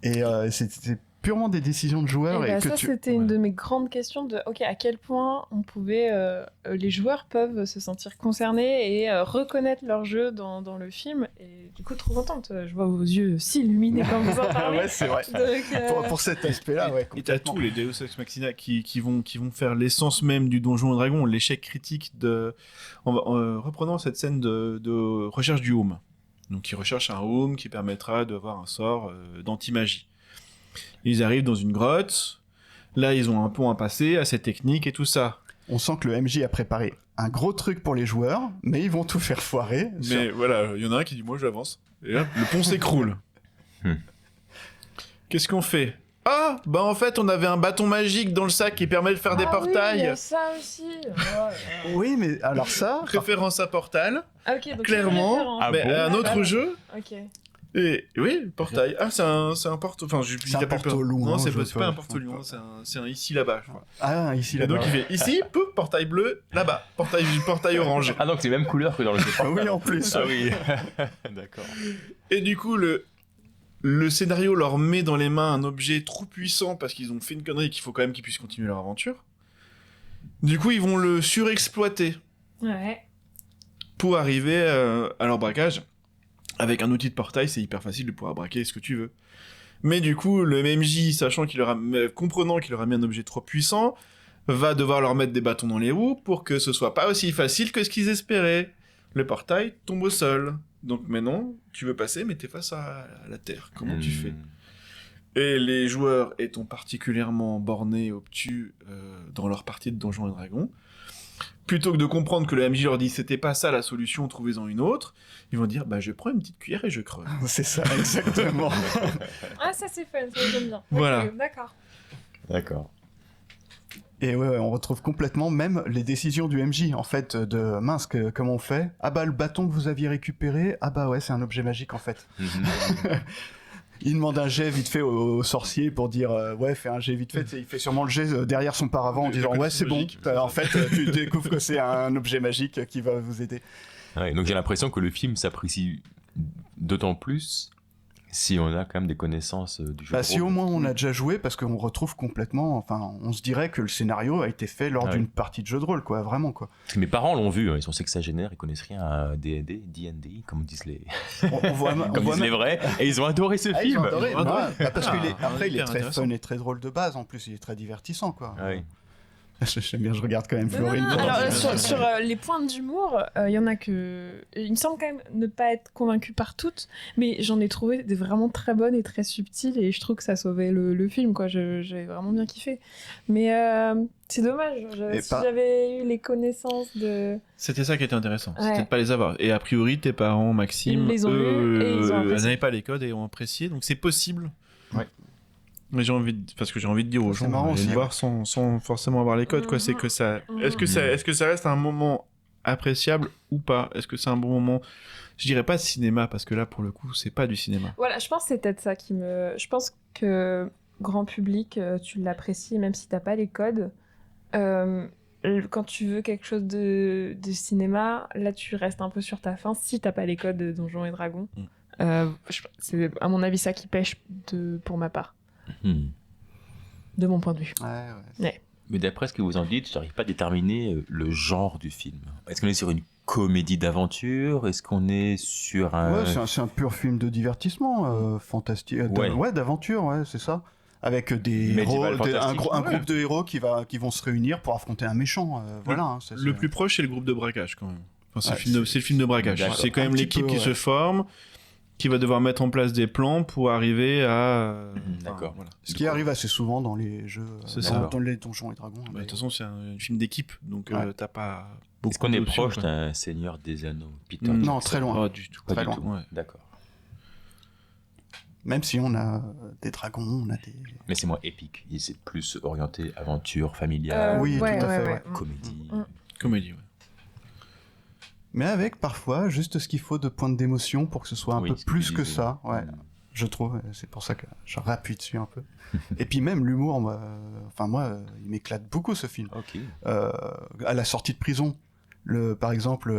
Et c'est purement des décisions de joueurs. Et bah, que ça, c'était une de mes grandes questions de ok, à quel point les joueurs peuvent se sentir concernés et reconnaître leur jeu dans le film. Et du coup, trop contente. Je vois vos yeux s'illuminer quand vous en parlez. Ouais, c'est vrai. Donc, Pour cet aspect-là, ouais. Et t'as complètement. tous les Deus Ex Machina qui vont faire l'essence même du Donjon et Dragon, l'échec critique de... reprenons cette scène de recherche du home. Donc ils recherchent un home qui permettra d'avoir un sort d'anti-magie. Ils arrivent dans une grotte, là ils ont un pont à passer, à cette technique et tout ça. On sent que le MJ a préparé un gros truc pour les joueurs, mais ils vont tout faire foirer. Mais voilà, il y en a un qui dit moi j'avance. Et là, le pont s'écroule. Qu'est-ce qu'on fait? Ah, bah en fait on avait un bâton magique dans le sac qui permet de faire des portails. Oui, il y a ça aussi. Oui, mais alors ça... Référence à Portal, Ah, ok, donc clairement, Ah mais bon un autre Ah, jeu. Ok. Et oui, portail. Ah, c'est un porte. Enfin, C'est un porte-au-loin, Non, c'est je pas un sais porte-loin, c'est un ici là-bas, je crois. Ah, ici, Et là donc il fait ici, pouf, portail bleu, là-bas, portail orange. Ah donc c'est les mêmes couleurs que dans le jeu. Oui, en plus. Ah oui. D'accord. Et du coup, le scénario leur met dans les mains un objet trop puissant parce qu'ils ont fait une connerie qu'il faut quand même qu'ils puissent continuer leur aventure. Du coup, ils vont le surexploiter Ouais. pour arriver à leur braquage. Avec un outil de portail, c'est hyper facile de pouvoir braquer ce que tu veux. Mais du coup, le MJ, comprenant qu'il leur a mis un objet trop puissant, va devoir leur mettre des bâtons dans les roues pour que ce soit pas aussi facile que ce qu'ils espéraient. Le portail tombe au sol. Donc maintenant, tu veux passer, mais t'es face à la terre. Comment tu fais? Et les joueurs étant particulièrement bornés, obtus dans leur partie de Donjons et Dragons, plutôt que de comprendre que le MJ leur dit c'était pas ça la solution, trouvez-en une autre, ils vont dire bah je prends une petite cuillère et je creuse. C'est ça, exactement. Ah, ça c'est fun, ça j'aime bien. Voilà. Ok, d'accord. D'accord. Et ouais, on retrouve complètement même les décisions du MJ, en fait, de mince, comment on fait? Ah bah le bâton que vous aviez récupéré, ah bah ouais, c'est un objet magique en fait. il demande un jet vite fait au sorcier pour dire ouais, fais un jet vite fait. Il fait sûrement le jet derrière son paravent en disant ouais, c'est bon. En fait, tu découvres que c'est un objet magique qui va vous aider. Ouais, donc j'ai l'impression que le film s'apprécie d'autant plus si on a quand même des connaissances du jeu de Si rôle. au moins on a déjà joué, parce qu'on retrouve complètement, enfin, on se dirait que le scénario a été fait lors d'une partie de jeu de rôle, quoi, vraiment, quoi. Parce que mes parents l'ont vu, ils sont sexagénaires, ils connaissent rien à D&D, comme disent les, les vrais, et ils ont adoré ce film. Ils ont adoré, parce qu'il est, après, il est hyper très intéressant. fun et très drôle de base, en plus, il est très divertissant, quoi. Ouais. J'aime bien, je regarde quand même Non, Florine. non, pendant alors, que- sur les points d'humour, il y en a que. Il me semble quand même ne pas être convaincu par toutes, mais j'en ai trouvé des vraiment très bonnes et très subtiles, et je trouve que ça sauvait le film, quoi. J'ai vraiment bien kiffé. Mais c'est dommage, si j'avais eu les connaissances de. C'était ça qui était intéressant, Ouais. c'était de pas les avoir. Et a priori, tes parents, Maxime, Ils les ont eux, eus et ils ont apprécié. elles n'avaient pas les codes et ont apprécié, donc c'est possible. Ouais. Mais j'ai envie de dire aux C'est gens, marrant allez aussi, le voir sans forcément avoir les codes, quoi. C'est que ça. Est-ce que ça reste un moment appréciable ou pas? Est-ce que c'est un bon moment? Je dirais pas cinéma parce que là, pour le coup, c'est pas du cinéma. Voilà, je pense que c'est peut-être ça qui me. Je pense que grand public, tu l'apprécies même si t'as pas les codes. Quand tu veux quelque chose de cinéma, là tu restes un peu sur ta faim si t'as pas les codes de Donjons et Dragons. C'est à mon avis ça qui pêche pour ma part, de mon point de vue. Ouais. Mais d'après ce que vous en dites, j'arrive pas à déterminer le genre du film. Est-ce qu'on est sur une comédie d'aventure? Est-ce qu'on est sur un... Ouais, c'est un pur film de divertissement, fantastique. D'aventure, ouais, c'est ça. Avec des héros, Médiéval fantastique. un groupe de héros qui vont se réunir pour affronter un méchant. Voilà. Hein, Le plus proche, c'est le groupe de braquage quand même. Enfin, c'est Ouais, le film de braquage. D'accord. C'est quand même Un petit l'équipe peu, qui ouais. se forme, qui va devoir mettre en place des plans pour arriver à. D'accord. Voilà. Ce qui arrive assez souvent dans les jeux, C'est ça. dans les Donjons et Dragons. Bah, de toute façon, c'est un film d'équipe, donc Ouais. t'as pas. Est-ce qu'on est d'options, proche quoi. d'un Seigneur des Anneaux, Peter Non, Jackson? très loin. Pas du tout. Pas Très du loin. tout. Ouais. D'accord. Même si on a des dragons, on a des... Mais c'est moins épique. C'est plus orienté aventure, familiale, oui, tout à fait, ouais. comédie. Comédie, ouais. Mais avec parfois juste ce qu'il faut de points d'émotion pour que ce soit un Oui, peu ce que plus tu que disais. ça. Ouais. Je trouve, c'est pour ça que je rappuie dessus un peu. Et puis même l'humour, moi, il m'éclate beaucoup ce film. Ok. À la sortie de prison, par exemple,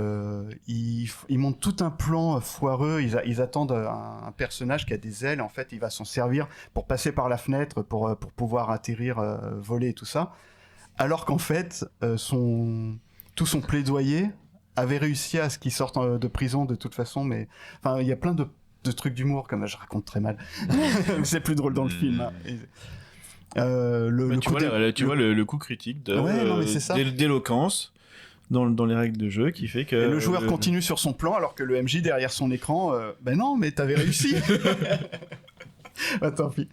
ils montent tout un plan foireux. Ils attendent un personnage qui a des ailes. En fait, il va s'en servir pour passer par la fenêtre, pour pouvoir atterrir, voler et tout ça. Alors qu'en fait, tout son plaidoyer avait réussi à ce qu'il sorte de prison de toute façon. Mais enfin, il y a plein de trucs d'humour, comme je raconte très mal. C'est plus drôle dans le film. Hein. Tu vois le coup critique Ouais, non, mais c'est ça. d'éloquence dans les règles de jeu qui fait que... Et le joueur continue sur son plan alors que le MJ derrière son écran, ben non, mais t'avais réussi. Tant pis.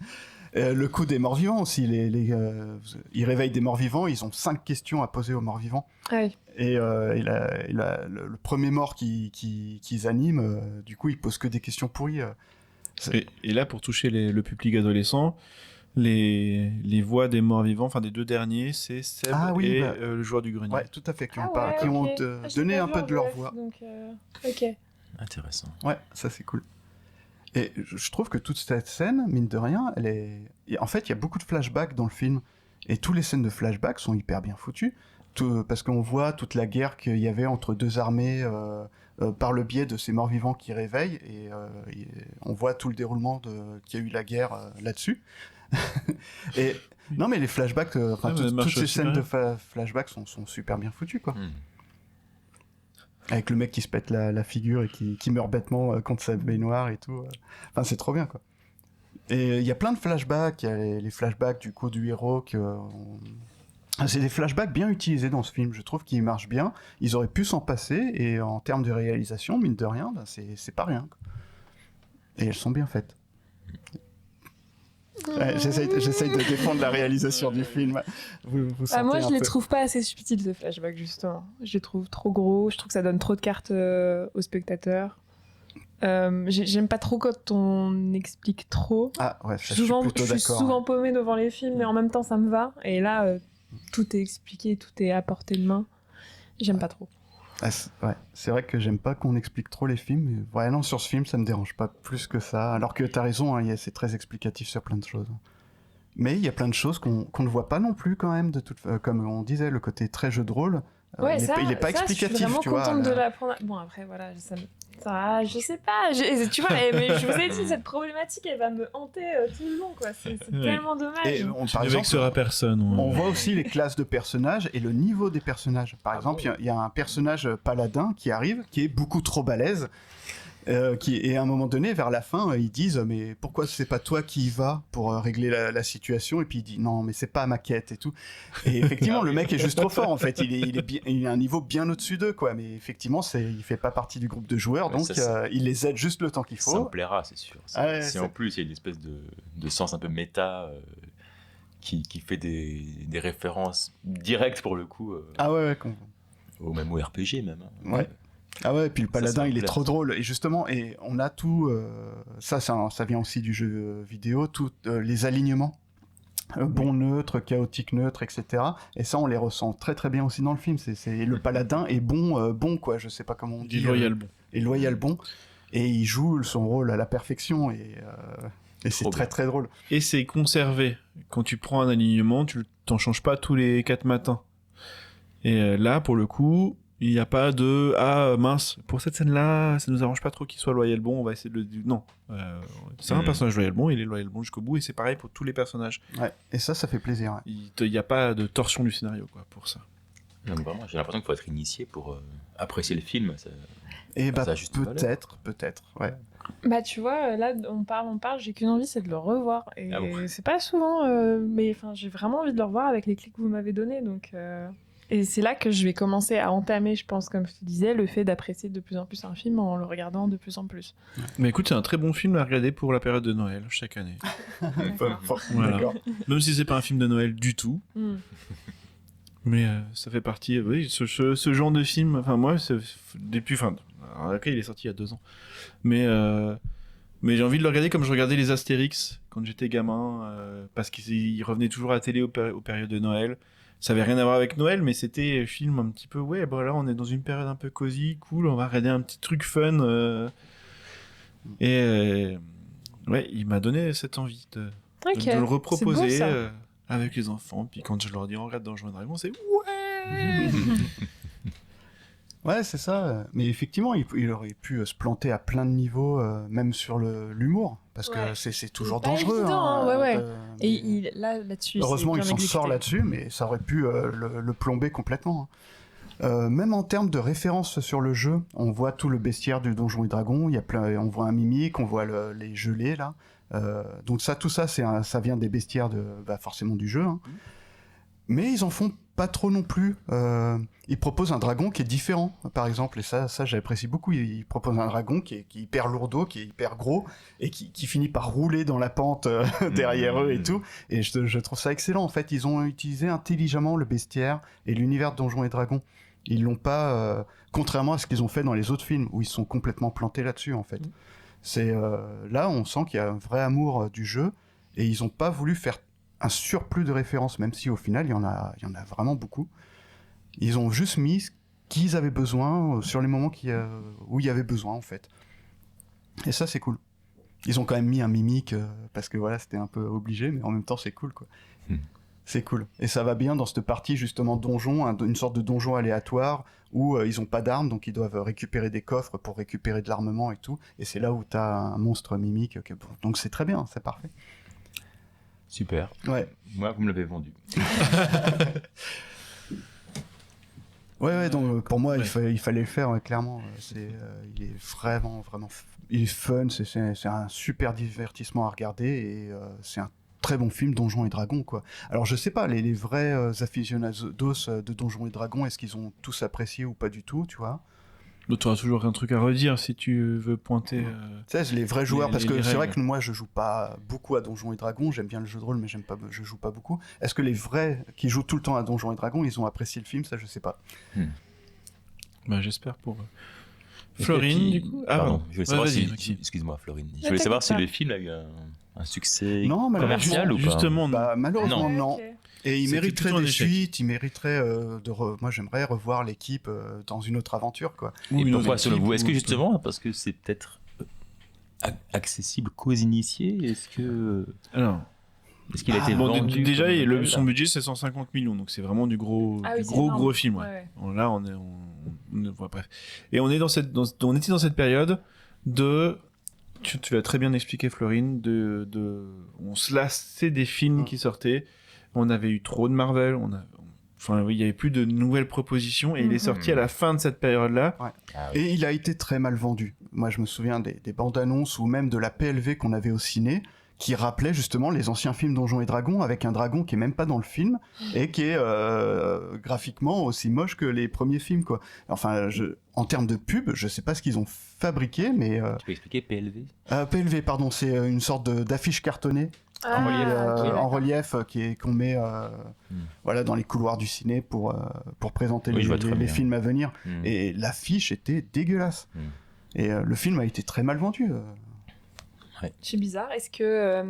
Le coup des morts-vivants aussi, ils réveillent des morts-vivants, ils ont 5 questions à poser aux morts-vivants. Ah oui. Et le premier mort qu'ils animent, du coup, ils posent que des questions pourries. Et là, pour toucher le public adolescent, les voix des morts vivants, enfin des deux derniers, c'est Seb et le joueur du grenier. Ouais, tout à fait, qui ont Ok. donné un peu de leur voix. Donc, ok. Intéressant. Ouais, ça c'est cool. Et je trouve que toute cette scène, mine de rien, en fait, il y a beaucoup de flashbacks dans le film. Et toutes les scènes de flashbacks sont hyper bien foutues. Parce qu'on voit toute la guerre qu'il y avait entre deux armées par le biais de ces morts-vivants qui réveillent. Et on voit tout le déroulement qu'il y a eu la guerre là-dessus. Et non, mais les flashbacks, toutes ces scènes de flashbacks sont super bien foutues, quoi. Avec le mec qui se pète la figure et qui meurt bêtement contre sa baignoire et tout. Enfin, c'est trop bien, quoi. Et il y a plein de flashbacks. Il y a les flashbacks du coup du héros c'est des flashbacks bien utilisés dans ce film. Je trouve qu'ils marchent bien. Ils auraient pu s'en passer. Et en termes de réalisation, mine de rien, c'est pas rien, quoi. Et elles sont bien faites. Ouais, j'essaye de défendre la réalisation du film. Vous moi, je sentez les un peu. trouve pas assez subtils, ces flashbacks, justement. Je les trouve trop gros. Je trouve que ça donne trop de cartes aux spectateurs. J'aime pas trop quand on explique trop. Ah ouais, Je je suis plutôt suis d'accord. souvent paumée devant les films, mais en même temps, ça me va. Et là, tout est expliqué, tout est à portée de main. J'aime pas trop. Ouais, c'est vrai que j'aime pas qu'on explique trop les films. Mais ouais, non, sur ce film, ça me dérange pas plus que ça. Alors que t'as raison, hein, c'est très explicatif sur plein de choses. Mais il y a plein de choses qu'on ne voit pas non plus quand même. Comme on disait, le côté très jeu de rôle, Ouais, il est pas explicatif. Je suis vraiment tu vois, contente de l'apprendre. Bon, après, voilà, je sais pas. Tu vois, mais je vous ai dit, cette problématique, elle va me hanter tout le long, quoi. C'est tellement dommage. Et Tu ne vexeras personne. Ouais. On voit aussi les classes de personnages et le niveau des personnages. Par exemple, il y a un personnage paladin qui arrive, qui est beaucoup trop balèze. Et à un moment donné, vers la fin, ils disent mais pourquoi c'est pas toi qui y vas pour régler la situation? Et puis il dit non, mais c'est pas ma quête et tout. Et effectivement, le mec est juste trop fort en fait. Il a un niveau bien au-dessus d'eux quoi. Mais effectivement, il fait pas partie du groupe de joueurs, donc il les aide juste le temps qu'il faut. Ça me plaira, c'est sûr. Si en plus il y a une espèce de sens un peu méta qui fait des références directes pour le coup. Ah ouais. Même au RPG même. Hein. Ouais. Ah ouais, et puis le paladin, il est trop drôle. Et justement, on a tout... ça vient aussi du jeu vidéo, tous les alignements. Bon neutre, chaotique neutre, etc. Et ça, on les ressent très très bien aussi dans le film. Le paladin est bon quoi, je sais pas comment on dit. Loyal bon. Et loyal bon. Et il joue son rôle à la perfection. Et c'est très très drôle. Et c'est conservé. Quand tu prends un alignement, tu t'en changes pas tous les 4 matins. Et là, pour le coup... Il n'y a pas de « Ah, mince, pour cette scène-là, ça nous arrange pas trop qu'il soit loyal bon, on va essayer de le... » Non. C'est un personnage loyal bon, il est loyal bon jusqu'au bout, et c'est pareil pour tous les personnages. Ouais, et ça fait plaisir. Ouais. Il n'y a pas de torsion du scénario, quoi, pour ça. Non, vraiment, j'ai l'impression qu'il faut être initié pour apprécier le film. Et bah, peut-être, ouais. Bah tu vois, là on parle, j'ai qu'une envie, c'est de le revoir. Et c'est pas souvent, mais enfin j'ai vraiment envie de le revoir avec les clés que vous m'avez données, donc... Et c'est là que je vais commencer à entamer, je pense, comme je te disais, le fait d'apprécier de plus en plus un film en le regardant de plus en plus. Mais écoute, c'est un très bon film à regarder pour la période de Noël, chaque année. Voilà. Même si c'est pas un film de Noël du tout. Mais ça fait partie... Oui, ce genre de film... Enfin, moi, c'est depuis... Enfin, après, il est sorti il y a 2 ans. Mais j'ai envie de le regarder comme je regardais les Astérix quand j'étais gamin, parce qu'ils revenaient toujours à la télé aux périodes de Noël. Ça avait rien à voir avec Noël, mais c'était un film un petit peu... Ouais, bon là, on est dans une période un peu cosy, cool, on va regarder un petit truc fun. Ouais, il m'a donné cette envie de le reproposer avec les enfants. Puis quand je leur dis on regarde Donjons et Dragons, c'est ouais. Ouais, c'est ça. Mais effectivement, il aurait pu se planter à plein de niveaux, même sur l'humour, parce que c'est toujours dangereux. Ouais. Et là-dessus. Heureusement, il s'en sort là-dessus, mais ça aurait pu le plomber complètement. Même en termes de références sur le jeu, on voit tout le bestiaire du Donjons et Dragons. On voit un mimique, on voit les gelés là. Donc tout ça, ça vient des bestiaires forcément du jeu. Hein. Mais ils en font pas trop non plus. Ils proposent un dragon qui est différent, par exemple, et ça j'apprécie beaucoup. Ils proposent un dragon qui est hyper lourdeau, qui est hyper gros, et qui finit par rouler dans la pente derrière eux et tout. Et je trouve ça excellent. En fait, ils ont utilisé intelligemment le bestiaire et l'univers de Donjons et Dragons. Ils l'ont pas, contrairement à ce qu'ils ont fait dans les autres films, où ils sont complètement plantés là-dessus, en fait. C'est là, on sent qu'il y a un vrai amour du jeu, et ils ont pas voulu faire un surplus de références, même si au final il y en a vraiment beaucoup. Ils ont juste mis ce qu'ils avaient besoin sur les moments où il y avait besoin en fait. Et ça c'est cool. Ils ont quand même mis un mimique parce que voilà, c'était un peu obligé, mais en même temps c'est cool quoi. C'est cool. Et ça va bien dans cette partie justement donjon, une sorte de donjon aléatoire où ils ont pas d'armes, donc ils doivent récupérer des coffres pour récupérer de l'armement et tout. Et c'est là où t'as un monstre mimique. Donc c'est très bien, c'est parfait. Super. Ouais. Moi, vous me l'avez vendu. ouais, donc pour moi, il fallait le faire, clairement. Il est vraiment, il est fun, c'est un super divertissement à regarder, et c'est un très bon film, Donjons et Dragons, quoi. Alors, je sais pas, les vrais aficionados de Donjons et Dragons, est-ce qu'ils ont tous apprécié ou pas du tout, tu vois? Tu auras toujours un truc à redire si tu veux pointer. Tu sais, les vrais joueurs, parce que c'est vrai que moi je joue pas beaucoup à Donjons et Dragons, j'aime bien le jeu de rôle, mais je joue pas beaucoup. Est-ce que les vrais qui jouent tout le temps à Donjons et Dragons, ils ont apprécié le film? Ça, je sais pas. Bah, j'espère pour Florine, du coup. Ah, pardon, je voulais savoir excuse-moi, Florine. Je voulais savoir si le film a eu un succès commercial ou pas. Justement, malheureusement, non. Okay. Et il C'était mériterait plutôt un des échec. suites, il mériterait moi j'aimerais revoir l'équipe dans une autre aventure quoi. Ou Et une pourquoi autre selon équipe, vous? Est-ce que ou- justement, parce que c'est peut-être accessible qu'aux initiés? Est-ce qu'il a été Bon, vendu déjà, comme un tel son budget c'est 150 millions, donc c'est vraiment du gros, Ah oui, c'est gros énorme. film. Ouais. Ouais. Bon, là, on ouais, bref. Et on est on était dans cette période de, tu l'as très bien expliqué, Florine, on se lassait des films qui sortaient. On avait eu trop de Marvel, enfin, oui, il y avait plus de nouvelles propositions et il est sorti à la fin de cette période-là. Ouais. Ah oui. Et il a été très mal vendu. Moi je me souviens des bandes annonces ou même de la PLV qu'on avait au ciné qui rappelait justement les anciens films Donjons et Dragons avec un dragon qui est même pas dans le film et qui est graphiquement aussi moche que les premiers films quoi. Enfin en termes de pub, je sais pas ce qu'ils ont fabriqué mais Tu peux expliquer PLV? PLV pardon, c'est une sorte d'affiche cartonnée Ah, ok, en d'accord. relief qu'on met voilà dans les couloirs du ciné pour présenter Oui, je vois très les bien. films à venir. Hmm. Et l'affiche était dégueulasse. Mm. Et le film a été très mal vendu. C'est bizarre. Est-ce que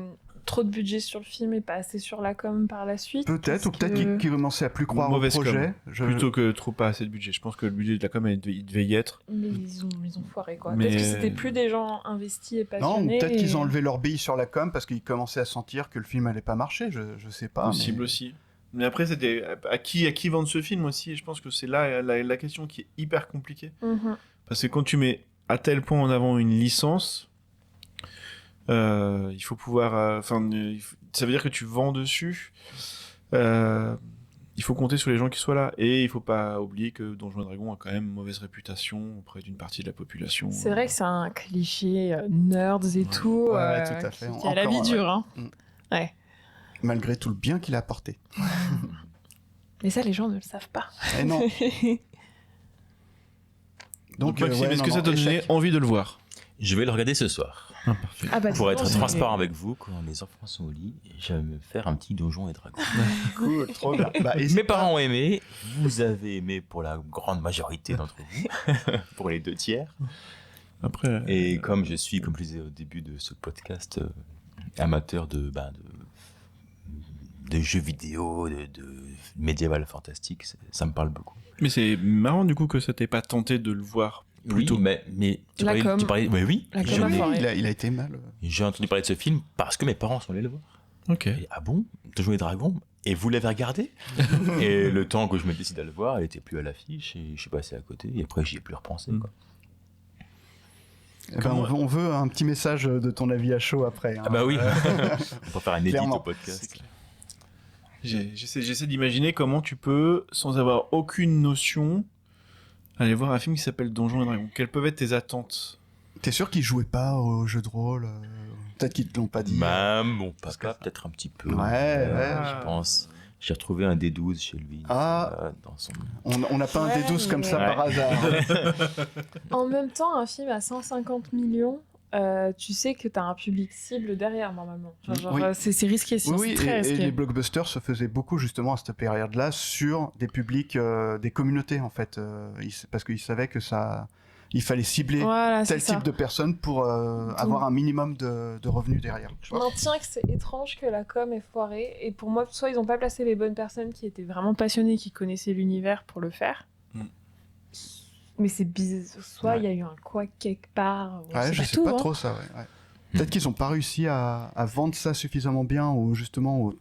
trop de budget sur le film et pas assez sur la com par la suite? Peut-être, ou Parce peut-être que- qu'ils commençaient à plus croire au Mauvaise projet. Plutôt que trop pas assez de budget. Je pense que le budget de la com, il devait y être. Mais ils ont foiré quoi. Mais- Peut-être que c'était plus des gens investis et Non, ou passionnés. peut-être qu'ils ont et- enlevé leur bille sur la com parce qu'ils commençaient à sentir que le film allait pas marcher. Je sais pas. Possible mais- aussi. Mais après, c'était à qui vendre ce film aussi. Et je pense que c'est là la question qui est hyper compliquée. Mhm. Parce que quand tu mets à tel point en avant une licence, il faut pouvoir. Ça veut dire que tu vends dessus. Il faut compter sur les gens qui soient là. Et il faut pas oublier que Donjons et Dragons a quand même mauvaise réputation auprès d'une partie de la population. C'est vrai que c'est un cliché nerds et tout. Ouais, tout à fait. Qui a la vie Encore, dure. Hein. Mm. Ouais. Malgré tout le bien qu'il a apporté. Mais ça, les gens ne le savent pas. Et non. Donc, Maxime, ouais, est-ce non, que ça non, t'a donné échec. envie de le voir? Je vais le regarder ce soir. Ah bah, Pour dis être donc, transparent avec vous, quand les enfants sont au lit, je vais me faire un petit Donjons et Dragons. Cool, trop bien. Bah, Mes hésite pas. parents ont aimé, vous avez aimé pour la grande majorité d'entre vous, pour les 2 tiers. Après. Et comme je suis, comme je disais au début de ce podcast, amateur de jeux vidéo, de médiéval fantastique, ça me parle beaucoup. Mais c'est marrant du coup que ça t'ait pas tenté de le voir plus tôt. Oui, mais tu La com. parlais, oui, La com je a l'ai- foiré. Il a été mal. j'ai entendu parler de ce film parce que mes parents sont allés le voir. Ok. Et, ah bon, Donjons et Dragons? Et vous l'avez regardé? Et le temps que je me décide à le voir, elle était plus à l'affiche et je suis passé à côté. Et après, j'y ai plus repensé. Mm. Quoi. Eh ben, on veut un petit message de ton avis à chaud après. hein. Ah bah oui, on peut faire un édit Clairement. au podcast. J'essaie d'imaginer comment tu peux, sans avoir aucune notion, aller voir un film qui s'appelle Donjons et Dragons. Quelles peuvent être tes attentes? T'es sûr qu'ils jouaient pas au jeu de rôle Peut-être qu'ils te l'ont pas dit. Mon Parce papa, que- peut-être un petit peu. Ouais. Je pense. J'ai retrouvé un D12 chez lui. Ah. Dans son... On n'a pas un Ouais, D12 comme ça mais- par hasard. En même temps, un film à 150 millions, tu sais que t'as un public cible derrière normalement. Genre, Oui. c'est risqué, c'est Oui, très et risqué. les blockbusters se faisaient beaucoup justement à cette période-là sur des publics, des communautés en fait, parce qu'ils savaient que il fallait cibler Voilà, c'est tel ça. type de personnes pour avoir un minimum de revenus derrière. Je maintiens que c'est étrange que la com est foirée. Et pour moi, soit ils n'ont pas placé les bonnes personnes qui étaient vraiment passionnées, qui connaissaient l'univers pour le faire. Mm. Mais c'est bizarre. Soit il y a eu un quoi quelque part. on Ouais, sait je sais tout, pas hein. trop ça. Ouais. Peut-être qu'ils n'ont pas réussi à vendre ça suffisamment bien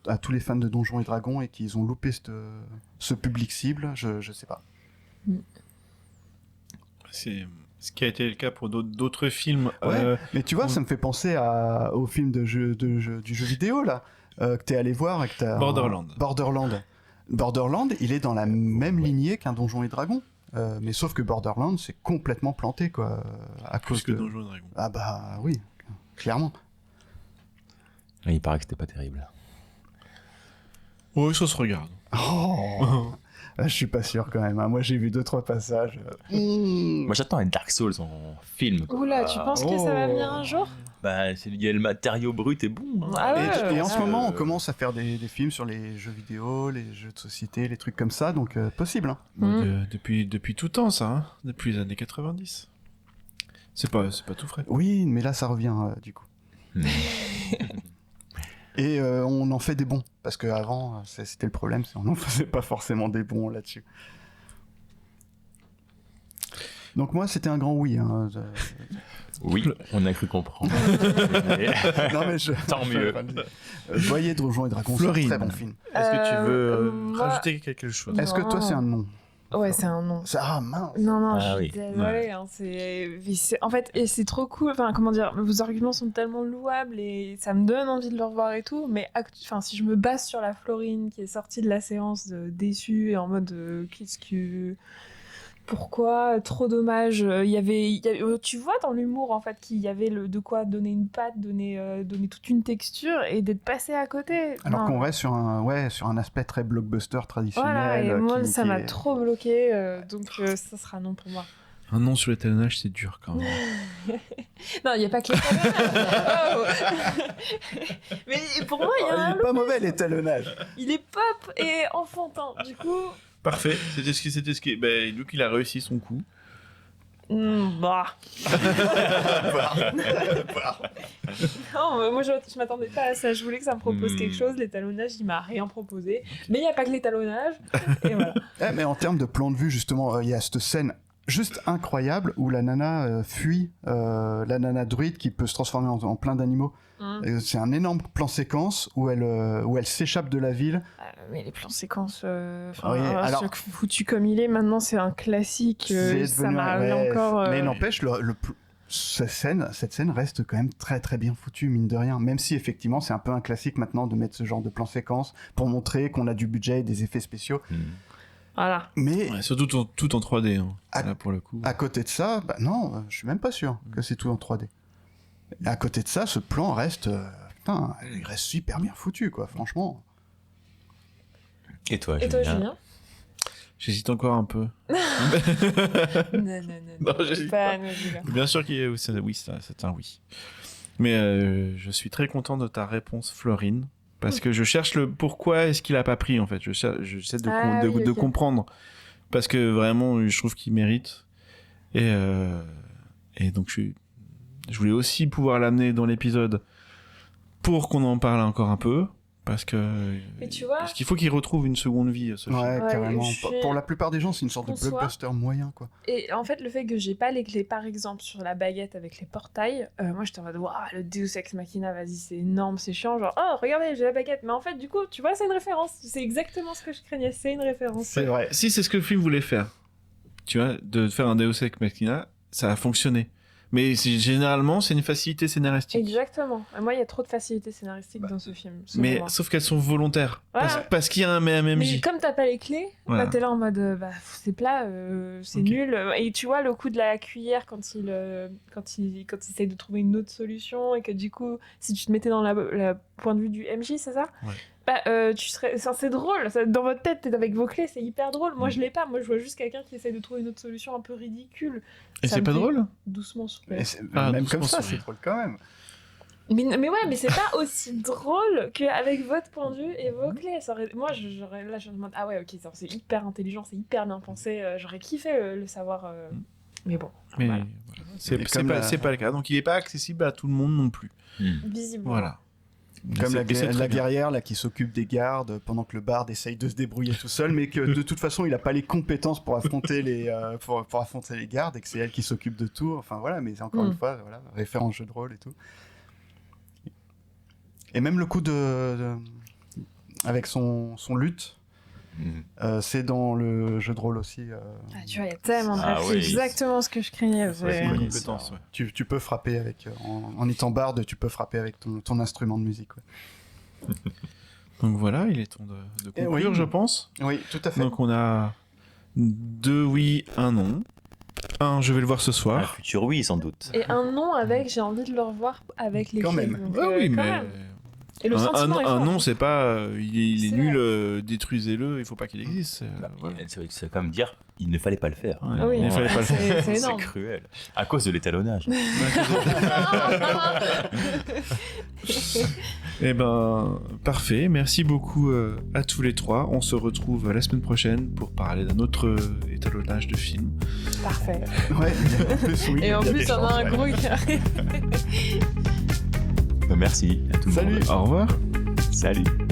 à tous les fans de Donjons et Dragons et qu'ils ont loupé ce public cible. Je sais pas. C'est ce qui a été le cas pour d'autres films. Ouais, mais tu vois, oui. ça me fait penser au film du jeu vidéo là que t'es allé voir et que t'as Borderland. Borderland, il est dans la même lignée qu'un Donjons et Dragons, mais sauf que Borderland c'est complètement planté quoi à Plus cause que de. Donjons et Dragons. Ah bah oui, clairement. Et il paraît que c'était pas terrible. Oui, ça se regarde. Oh je suis pas sûr quand même. Hein. Moi j'ai vu 2-3 passages. Moi j'attends un Dark Souls en film. Quoi. Oula, tu penses que ça va venir un jour? Il y a le matériau brut est bon. hein. Ah ouais, Et en ce ouais. moment, on commence à faire des films sur les jeux vidéo, les jeux de société, les trucs comme ça, donc possible. Hein. Bon, depuis tout temps, ça. Hein, depuis les années 90. C'est pas tout frais. Oui, mais là, ça revient du coup. Et on en fait des bons, parce qu'avant, c'était le problème, on n'en faisait pas forcément des bons là-dessus. Donc moi, c'était un grand oui. Hein. Oui, on a cru comprendre. Non, mais Tant mieux. Voyez Donjons et Dragons, c'est un très bon film. Est-ce que tu veux moi- rajouter quelque chose? Non. Est-ce que toi, c'est un non? Ouais, c'est un non. Ah mince. Non, Ah je oui. suis désolée. Hein, en fait, et c'est trop cool. Enfin, comment dire, vos arguments sont tellement louables et ça me donne envie de le revoir et tout. Mais si je me base sur la Florine qui est sortie de la séance déçue et en mode qu'est-ce que. Pourquoi? Trop dommage. Il y avait, tu vois dans l'humour en fait qu'il y avait de quoi donner une patte, donner toute une texture et d'être passé à côté. Alors Non. qu'on reste sur un aspect très blockbuster traditionnel. Voilà, et moi ça qui m'a est- trop bloqué, donc ça sera non pour moi. Un nom sur l'étalonnage, c'est dur quand même. Non, il n'y a pas que les talonnages. Mais pour moi, il y a un Il est pas mauvais l'étalonnage. il est pop et enfantin. Du coup, Parfait, c'était ce qui... Ben, Luc, il a réussi son coup. bah. Non, moi je m'attendais pas à ça. Je voulais que ça me propose quelque chose. L'étalonnage, il m'a rien proposé. Mais il n'y a pas que l'étalonnage. Et voilà. Mais en termes de plan de vue, justement, il y a cette scène juste incroyable où la nana fuit, la nana druide qui peut se transformer en plein d'animaux. C'est un énorme plan séquence où elle s'échappe de la ville. Mais les plans séquences, Oui, alors- foutu comme il est, maintenant c'est un classique. C'est Ça devenu- m'a ouais, encore. Mais n'empêche, cette scène reste quand même très très bien foutue, mine de rien. Même si effectivement c'est un peu un classique maintenant de mettre ce genre de plan séquence pour montrer qu'on a du budget et des effets spéciaux. Voilà. Mais Ouais, surtout tout en 3D, hein. Ah. Là, pour le coup. à côté de ça, bah non, je suis même pas sûr que c'est tout en 3D. Et à côté de ça, ce plan reste, il reste super bien foutu, quoi, franchement. Et toi, Et toi, Julien? Julien? J'hésite encore un peu. Non, Non, j'hésite pas. non, Julien. Bien sûr qu'il y a... Oui, c'est un oui. Mais je suis très content de ta réponse, Florine. Parce que je cherche le pourquoi est-ce qu'il a pas pris, en fait. J'essaie de Ok. comprendre. Parce que vraiment, je trouve qu'il mérite. Et donc, je voulais aussi pouvoir l'amener dans l'épisode pour qu'on en parle encore un peu. Parce que. Mais tu vois- Parce qu'il faut qu'il retrouve une seconde vie, ce film. Ouais, Ouais, carrément. je suis- Pour la plupart des gens, c'est une sorte de Conçois. blockbuster moyen, quoi. Et en fait, le fait que j'ai pas les clés, par exemple, sur la baguette avec les portails, moi j'étais en mode, waouh, le Deus Ex Machina, vas-y, c'est énorme, c'est chiant. Genre, oh, regardez, j'ai la baguette. Mais en fait, du coup, tu vois, c'est une référence. C'est exactement ce que je craignais, c'est une référence. C'est vrai. Si c'est ce que le film voulait faire, tu vois, de faire un Deus Ex Machina, ça a fonctionné. Mais généralement, c'est une facilité scénaristique. Exactement. Et moi, il y a trop de facilité scénaristique dans ce film. selon Mais moi. sauf qu'elles sont volontaires. Ouais. Parce qu'il y a un MMJ. Mais comme t'as pas les clés, Voilà. bah, t'es là en mode c'est plat, c'est Ok. nul. Et tu vois le coup de la cuillère quand il essaye de trouver une autre solution et que du coup, si tu te mettais dans la point de vue du MJ, c'est ça? Ouais. Bah, tu serais. C'est drôle. Dans votre tête, t'es avec vos clés, c'est hyper drôle. Moi, je l'ai pas. Moi, je vois juste quelqu'un qui essaye de trouver une autre solution un peu ridicule. Et Ça c'est me pas fait drôle? Doucement sur Et Ah, même doucement, comme ça, c'est c'est vrai. drôle quand même. Mais ouais, mais c'est pas aussi drôle qu'avec votre point de vue et vos clés. Moi, j'aurais là, je me demande, ah ouais, ok, c'est hyper intelligent, c'est hyper bien pensé. J'aurais kiffé le savoir. Mais bon, Mais voilà. voilà. Et C'est comme c'est pas le cas. Donc il est pas accessible à tout le monde non plus. Visiblement. Voilà. Comme Et c'est très la bien. guerrière là, qui s'occupe des gardes pendant que le barde essaye de se débrouiller tout seul, mais que de toute façon il n'a pas les compétences pour affronter pour affronter les gardes et que c'est elle qui s'occupe de tout. Enfin voilà, mais encore une fois, voilà, référence jeu de rôle et tout. Et même le coup avec son lutte, c'est dans le jeu de rôle aussi. Ah, tu vois, il y a tellement de Ah réfs, oui. c'est exactement ce que je craignais. C'est une Ouais. compétence, ouais. Tu peux frapper avec en étant barde, tu peux frapper avec ton instrument de musique. Ouais. Donc voilà, il est temps de Eh conclure, oui. je pense. Oui, tout à fait. Donc on a 2 oui, 1 non. 1, je vais le voir ce Un soir. futur oui, sans doute. Et un nom avec, j'ai envie de le revoir avec les Quand clés, même. donc, Ah oui, quand mais même. Et le sentiment est un fort. non, c'est pas il est C'est nul, détruisez-le, il faut pas qu'il existe. Voilà. C'est vrai que c'est comme dire, il ne fallait pas le faire. Ouais, Ah oui, il fallait pas le faire. c'est C'est énorme. cruel. À cause de l'étalonnage. Eh ben, parfait. Merci beaucoup à tous les trois. On se retrouve la semaine prochaine pour parler d'un autre étalonnage de film. Parfait. Ouais, en plus, oui, Et en il y a plus, des il y en a chances, un ouais. gros qui arrive. Merci à tout le Salut. monde. Au revoir. Salut.